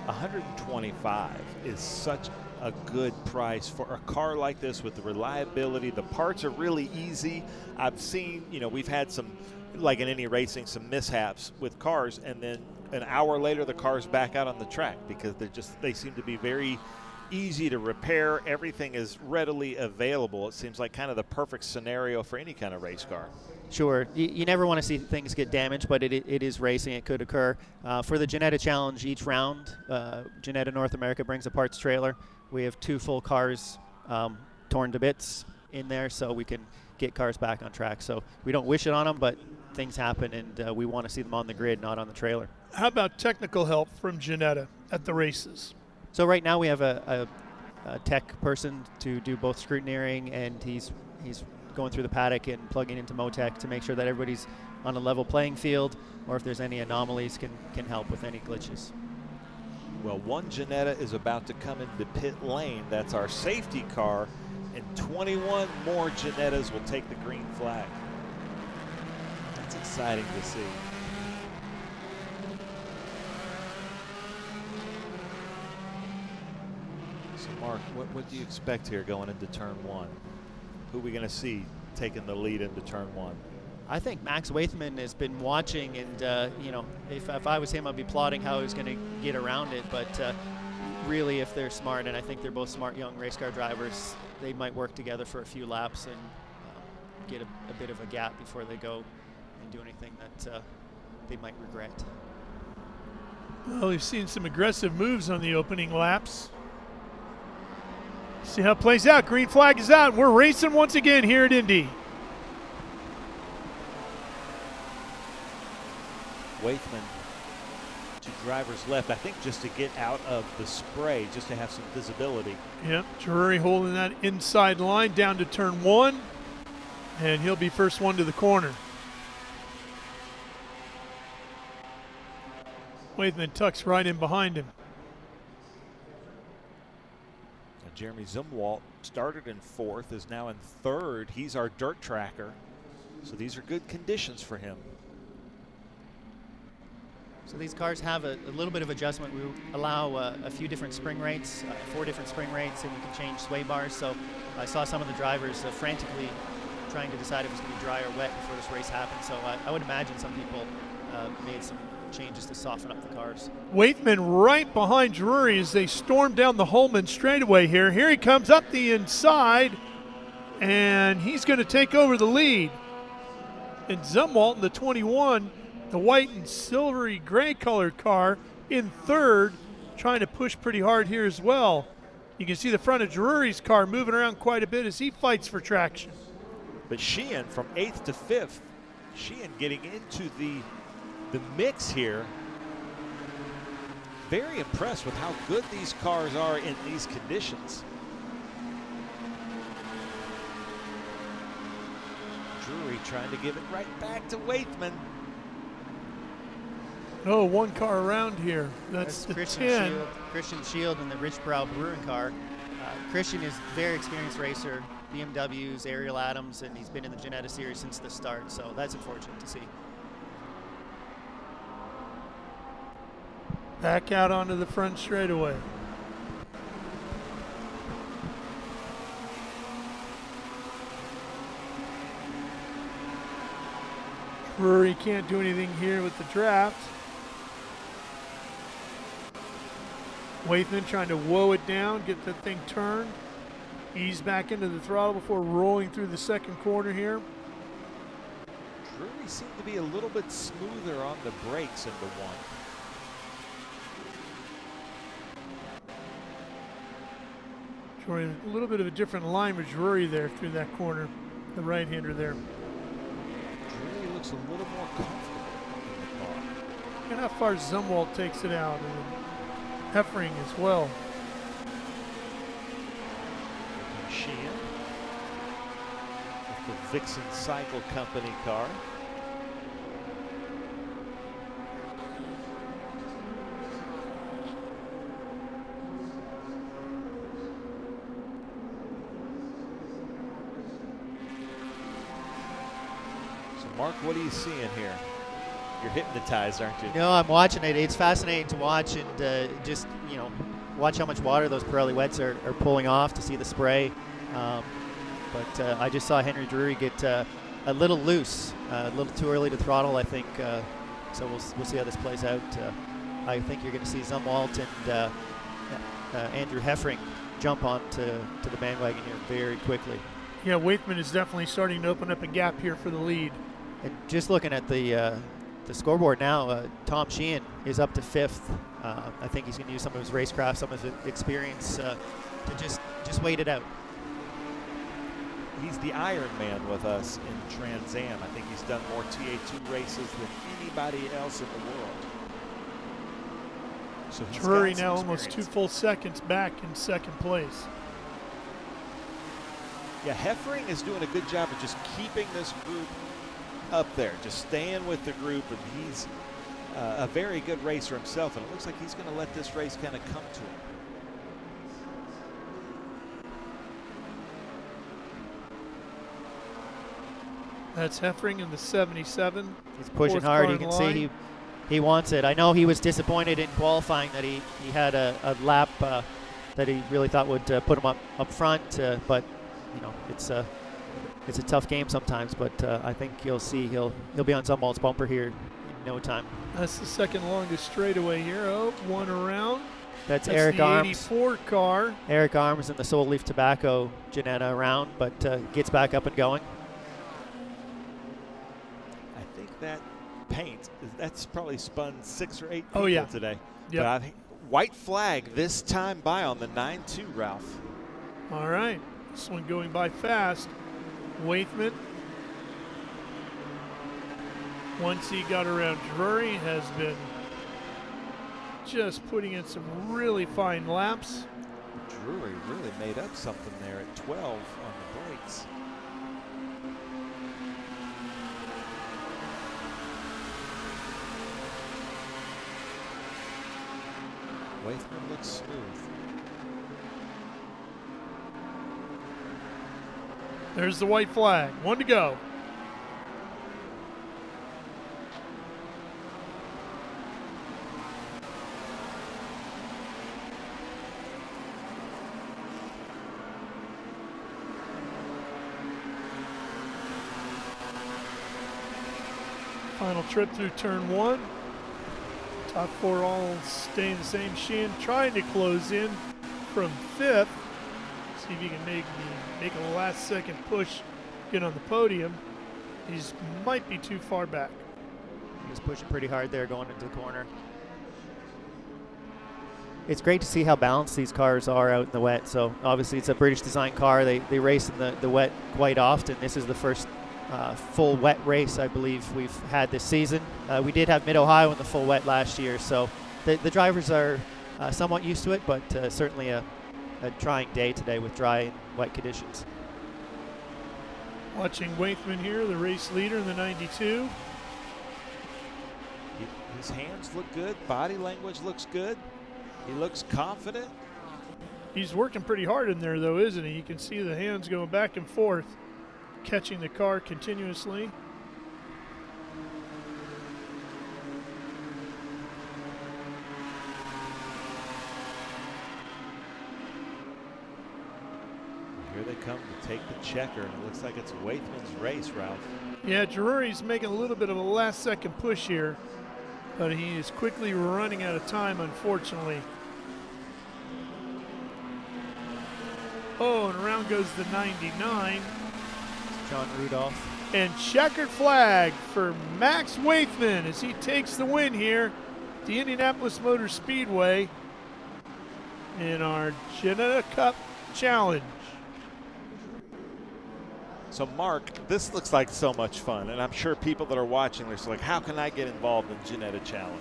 125 is such a good price for a car like this with the reliability. The parts are really easy. I've seen, we've had some, like in any racing, some mishaps with cars, and then an hour later the car's back out on the track because they seem to be very easy to repair. Everything is readily available. It seems like kind of the perfect scenario for any kind of race car. Sure. You never want to see things get damaged, but it is racing. It could occur. For the Ginetta Challenge, each round, Ginetta North America brings a parts trailer. We have 2 full cars torn to bits in there, so we can get cars back on track. So we don't wish it on them, but things happen, and we want to see them on the grid, not on the trailer. How about technical help from Janetta at the races? So right now we have a tech person to do both scrutineering, and he's going through the paddock and plugging into Motec to make sure that everybody's on a level playing field, or if there's any anomalies, can help with any glitches. Well, one Janetta is about to come into pit lane. That's our safety car, and 21 more Janettas will take the green flag. That's exciting to see. So, Mark, what do you expect here going into turn 1? Who are we going to see taking the lead into turn 1? I think Max Waithman has been watching, and if I was him, I'd be plotting how he was going to get around it. But really, if they're smart, and I think they're both smart young race car drivers, they might work together for a few laps and get a bit of a gap before they go and do anything that they might regret. Well, we've seen some aggressive moves on the opening laps. See how it plays out. Green flag is out. We're racing once again here at Indy. Waithman to driver's left, I think just to get out of the spray, just to have some visibility. Yep, Drury holding that inside line down to turn 1, and he'll be first one to the corner. Waithman tucks right in behind him. And Jeremy Zumwalt started in 4th, is now in 3rd. He's our dirt tracker, so these are good conditions for him. So these cars have a little bit of adjustment. We allow a few different spring rates, 4 different spring rates, and we can change sway bars. So I saw some of the drivers frantically trying to decide if it was going to be dry or wet before this race happened. So I would imagine some people made some changes to soften up the cars. Waithman right behind Drury as they storm down the Holman straightaway here. Here he comes up the inside, and he's going to take over the lead. And Zumwalt in the 21, the white and silvery gray colored car, in 3rd, trying to push pretty hard here as well. You can see the front of Drury's car moving around quite a bit as he fights for traction. But Sheehan from 8th to 5th, Sheehan getting into the mix here. Very impressed with how good these cars are in these conditions. Drury trying to give it right back to Waithman. Oh, 1 car around here. That's the Christian 10. Shield, Christian Shield in the Rich Brow Brewing car. Christian is a very experienced racer, BMWs, Ariel Adams, and he's been in the Ginetta series since the start, so that's unfortunate to see. Back out onto the front straightaway. Drury can't do anything here with the draft. Waithman trying to woe it down, get the thing turned. Ease back into the throttle before rolling through the second corner here. Drury seemed to be a little bit smoother on the brakes into 1. Drury, a little bit of a different line with Drury there through that corner, the right-hander there. looks a little more comfortable in the car. And how far Zumwalt takes it out, and Heffring as well. Sheehan with the Vixen Cycle Company car. So Mark, what are you seeing here? You're hypnotized, aren't you? No, I'm watching it. It's fascinating to watch, and just, you know, watch how much water those Pirelli wets are pulling off, to see the spray. But I just saw Henry Drury get a little loose, a little too early to throttle, I think. So we'll see how this plays out. I think you're going to see Zumwalt and Andrew Heffring jump on to the bandwagon here very quickly. Yeah, Waithman is definitely starting to open up a gap here for the lead. And just looking at the scoreboard now, Tom Sheehan is up to 5th. I think he's going to use some of his racecraft, some of his experience to just wait it out. He's the Iron Man with us in Trans Am. I think he's done more TA2 races than anybody else in the world. So Drury now almost 2 full seconds back in 2nd place. Yeah, Heffring is doing a good job of just keeping this group up there, just staying with the group, and he's a very good racer himself, and it looks like he's going to let this race kind of come to him. That's Heffring in the 77. He's pushing hard. You can see he wants it. I know he was disappointed in qualifying that he had a lap that he really thought would put him up front, but you know, it's a tough game sometimes. But I think you'll see he'll be on Zumwalt's bumper here in no time. That's the 2nd longest straightaway here. Oh, one around. That's Eric the Arms. 84 car. Eric Arms in the Soul Leaf Tobacco Janetta around, but gets back up and going. I think that paint, that's probably spun 6 or 8 people today. Yep. But I think white flag this time by on the 9-2, Ralph. All right. This one going by fast. Waithman, once he got around Drury, has been just putting in some really fine laps. Drury really made up something there at 12 on the brakes. Waithman looks smooth. There's the white flag. 1 to go. Final trip through turn 1. Top 4 all staying the same. Sheehan trying to close in from 5th. See if he can make a last-second push, get on the podium. He might be too far back. He was pushing pretty hard there going into the corner. It's great to see how balanced these cars are out in the wet. So obviously it's a British design car. They race in the wet quite often. This is the first full wet race I believe we've had this season. We did have Mid-Ohio in the full wet last year, so the drivers are somewhat used to it, but certainly a trying day today with dry and wet conditions. Watching Waithman here, the race leader in the 92. His hands look good, body language looks good. He looks confident. He's working pretty hard in there though, isn't he? You can see the hands going back and forth, catching the car continuously. Here they come to take the checker, and it looks like it's Waithman's race, Ralph. Yeah, Drury's making a little bit of a last-second push here, but he is quickly running out of time, unfortunately. Oh, and around goes the 99. John Rudolph. And checkered flag for Max Waithman as he takes the win here at the Indianapolis Motor Speedway in our Ginetta Cup Challenge. So, Mark, this looks like so much fun, and I'm sure people that are watching are like, how can I get involved in Ginetta Challenge?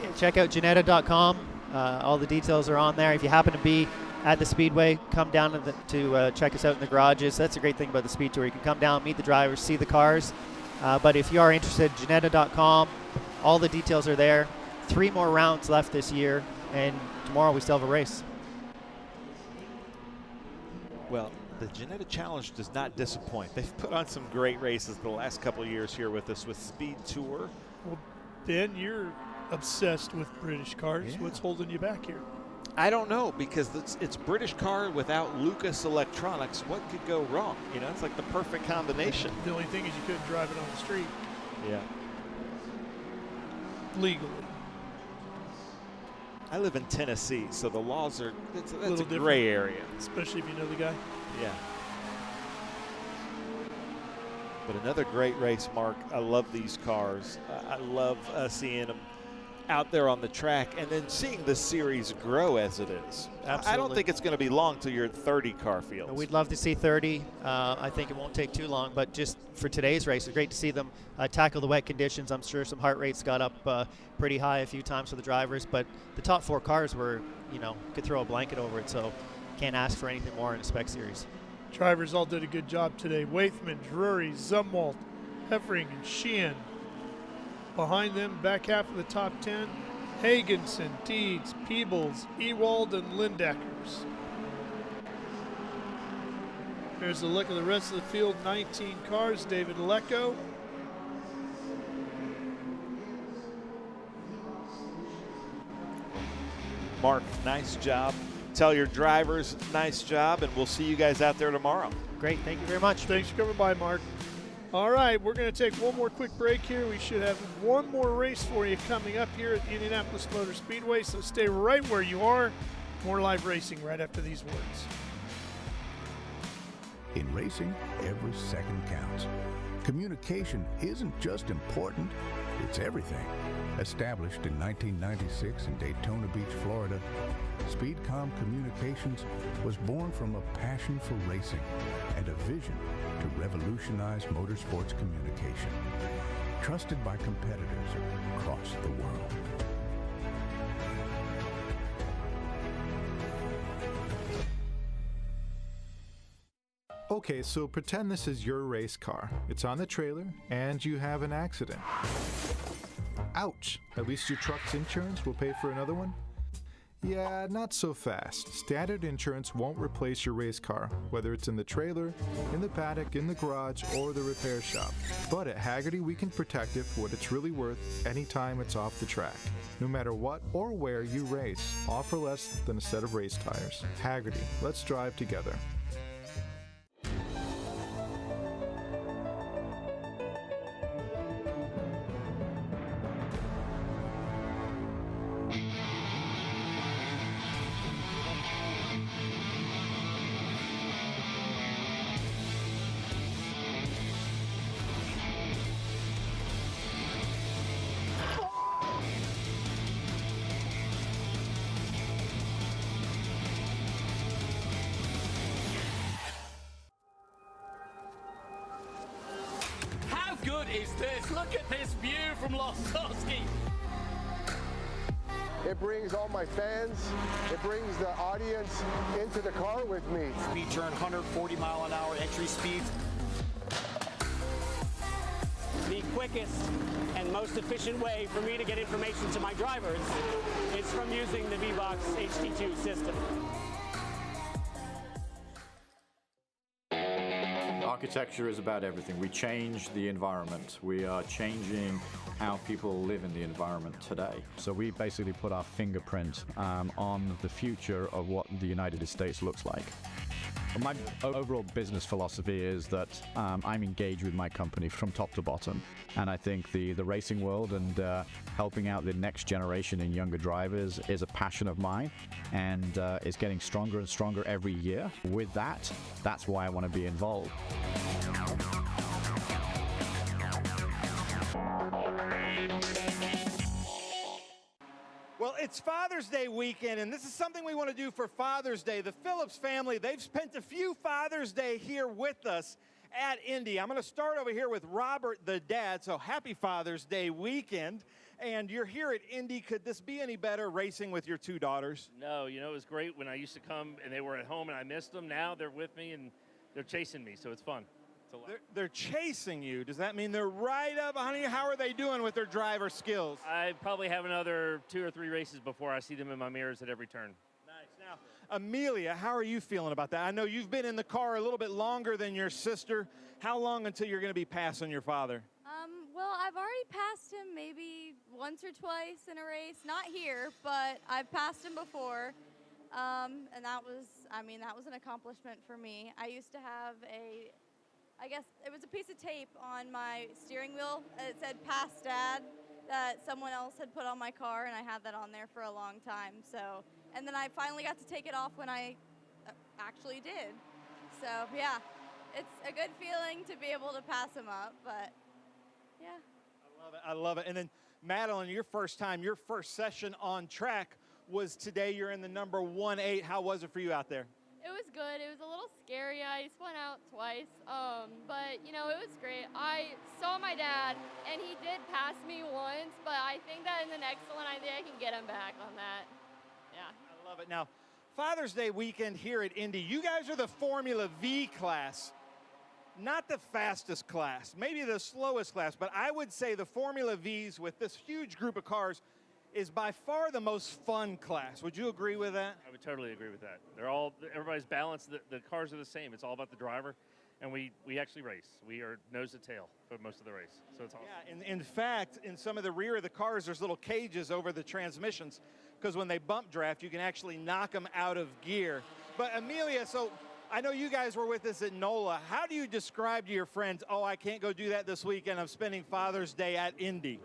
Yeah, check out Janetta.com. All the details are on there. If you happen to be at the Speedway, come down to check us out in the garages. That's a great thing about the Speed Tour. You can come down, meet the drivers, see the cars. But if you are interested, Ginetta.com, all the details are there. 3 more rounds left this year, and tomorrow we still have a race. Well, the Ginetta Challenge does not disappoint. They've put on some great races the last couple of years here with us with Speed Tour. Well, Ben, you're obsessed with British cars. Yeah. What's holding you back here? I don't know, because it's British car without Lucas Electronics. What could go wrong? You know, it's like the perfect combination. The only thing is you couldn't drive it on the street. Yeah. Legally. I live in Tennessee, so the laws are, that's a different, gray area. Especially if you know the guy. Yeah. But another great race, Mark. I love these cars. I love seeing them out there on the track and then seeing the series grow as it is. Absolutely. I don't think it's going to be long till you're at 30 car fields. We'd love to see 30. I think it won't take too long, but just for today's race, it's great to see them tackle the wet conditions. I'm sure some heart rates got up pretty high a few times for the drivers, but the top 4 cars were, you know, could throw a blanket over it, so can't ask for anything more in a spec series. Drivers all did a good job today. Waithman, Drury, Zumwalt, Heffering, and Sheehan. Behind them, back half of the top 10, Hagenson, Deeds, Peebles, Ewald, and Lindeckers. Here's a look at the rest of the field. 19 cars. David Lecco. Mark, nice job. Tell your drivers, nice job, and we'll see you guys out there tomorrow. Great. Thank you very much. Thanks for coming by, Mark. All right, we're going to take one more quick break here. We should have one more race for you coming up here at the Indianapolis Motor Speedway, so stay right where you are. More live racing right after these words. In racing, every second counts. Communication isn't just important, it's everything. Established in 1996 in Daytona Beach, Florida, Speedcom Communications was born from a passion for racing and a vision to revolutionize motorsports communication. Trusted by competitors across the world. Okay, so pretend this is your race car. It's on the trailer, and you have an accident. Ouch! At least your truck's insurance will pay for another one? Yeah, not so fast. Standard insurance won't replace your race car, whether it's in the trailer, in the paddock, in the garage, or the repair shop. But at Haggerty, we can protect it for what it's really worth anytime it's off the track. No matter what or where you race, offer less than a set of race tires. Haggerty, let's drive together. How good is this? Look at this view from Losowski. It brings all my fans, it brings the audience into the car with me. Speed turn 140-mile-an-hour entry speeds. The quickest and most efficient way for me to get information to my drivers is from using the VBox HD2 system. Architecture is about everything. We change the environment. We are changing how people live in the environment today. So we basically put our fingerprint on the future of what the United States looks like. My overall business philosophy is that I'm engaged with my company from top to bottom, and I think the racing world and helping out the next generation and younger drivers is a passion of mine, and it's getting stronger and stronger every year. With that, that's why I want to be involved. Well, it's Father's Day weekend, and this is something we want to do for Father's Day. The Phillips family, they've spent a few Father's Day here with us, at Indy. I'm going to start over here with Robert, the dad. So happy Father's Day weekend. And you're here at Indy. Could this be any better, racing with your two daughters? No, you know, it was great when I used to come and they were at home and I missed them. Now they're with me and they're chasing me, so it's fun. They're chasing you. Does that mean they're right up behind you? How are they doing with their driver skills? I probably have another 2 or 3 races before I see them in my mirrors at every turn. Nice. Now, Amelia, how are you feeling about that? I know you've been in the car a little bit longer than your sister. How long until you're going to be passing your father? Well, I've already passed him maybe once or twice in a race. Not here, but I've passed him before. And that was an accomplishment for me. I used to have I guess it was a piece of tape on my steering wheel. It said "Pass Dad" that someone else had put on my car, and I had that on there for a long time. So, and then I finally got to take it off when I actually did. So, yeah, it's a good feeling to be able to pass him up, but yeah. I love it. And then, Madeline, your first session on track was today. You're in the number 1-8. How was it for you out there? It was good. It was a little scary. I spun out twice, but, you know, it was great. I saw my dad, and he did pass me once, but I think that in the next one, I think I can get him back on that. Yeah. I love it. Now, Father's Day weekend here at Indy, you guys are the Formula V class. Not the fastest class, maybe the slowest class, but I would say the Formula Vees with this huge group of cars is by far the most fun class. Would you agree with that? I would totally agree with that. Everybody's balanced. The cars are the same. It's all about the driver, and we actually race. We are nose to tail for most of the race, so it's awesome. Yeah, in fact, in some of the rear of the cars, there's little cages over the transmissions because when they bump draft, you can actually knock them out of gear. But Amelia, so I know you guys were with us at NOLA. How do you describe to your friends, oh, I can't go do that this weekend, I'm spending Father's Day at Indy?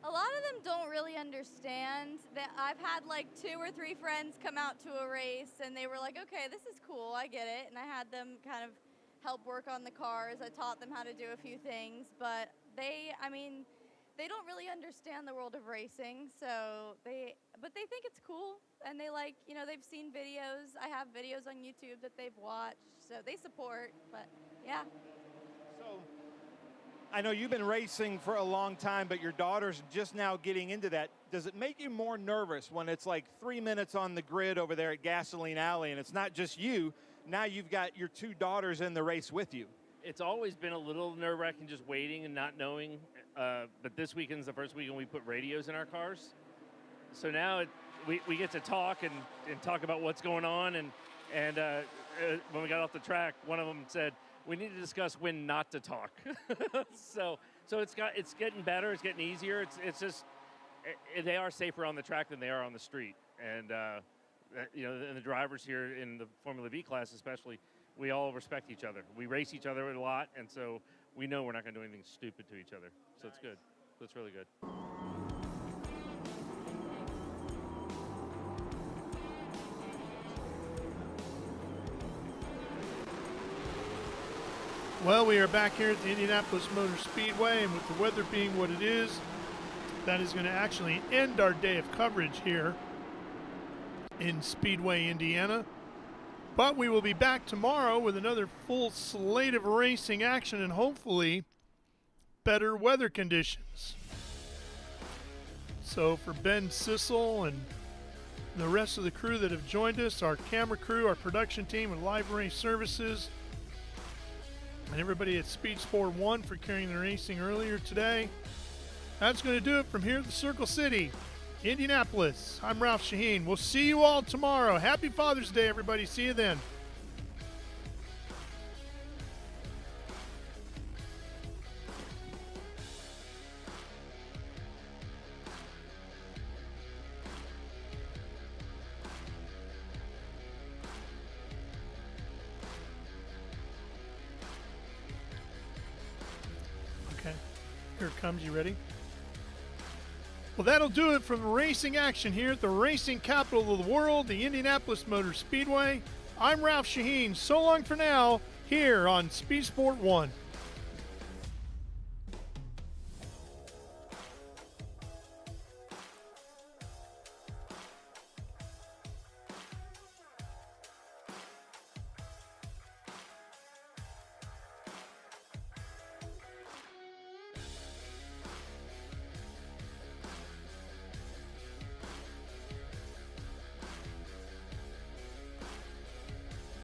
A lot of them don't really understand that. I've had like 2 or 3 friends come out to a race and they were like, okay, this is cool, I get it. And I had them kind of help work on the cars. I taught them how to do a few things, but they don't really understand the world of racing. But they think it's cool and they like, you know, they've seen videos. I have videos on YouTube that they've watched, so they support, but yeah. So I know you've been racing for a long time, but your daughter's just now getting into that. Does it make you more nervous when it's like 3 minutes on the grid over there at Gasoline Alley and it's not just you, now you've got your 2 daughters in the race with you? It's always been a little nerve-wracking just waiting and not knowing, but this weekend's the first weekend we put radios in our cars. So now we get to talk and talk about what's going on, and when we got off the track, one of them said, we need to discuss when not to talk. so it's getting better. It's getting easier. It's just they are safer on the track than they are on the street. And you know, and the drivers here in the Formula V class, especially, we all respect each other. We race each other a lot, and so we know we're not going to do anything stupid to each other. So it's good. So it's really good. Well, we are back here at the Indianapolis Motor Speedway, and with the weather being what it is, that is going to actually end our day of coverage here in Speedway, Indiana. But we will be back tomorrow with another full slate of racing action and hopefully better weather conditions. So for Ben Sissel and the rest of the crew that have joined us, our camera crew, our production team with Live Race Services, and everybody at Speed Sport 1 for carrying the racing earlier today. That's going to do it from here at the Circle City, Indianapolis. I'm Ralph Shaheen. We'll see you all tomorrow. Happy Father's Day, everybody. See you then. Here it comes. You ready? Well, that'll do it from racing action here at the racing capital of the world, the Indianapolis Motor Speedway. I'm Ralph Shaheen. So long for now here on Speed Sport 1.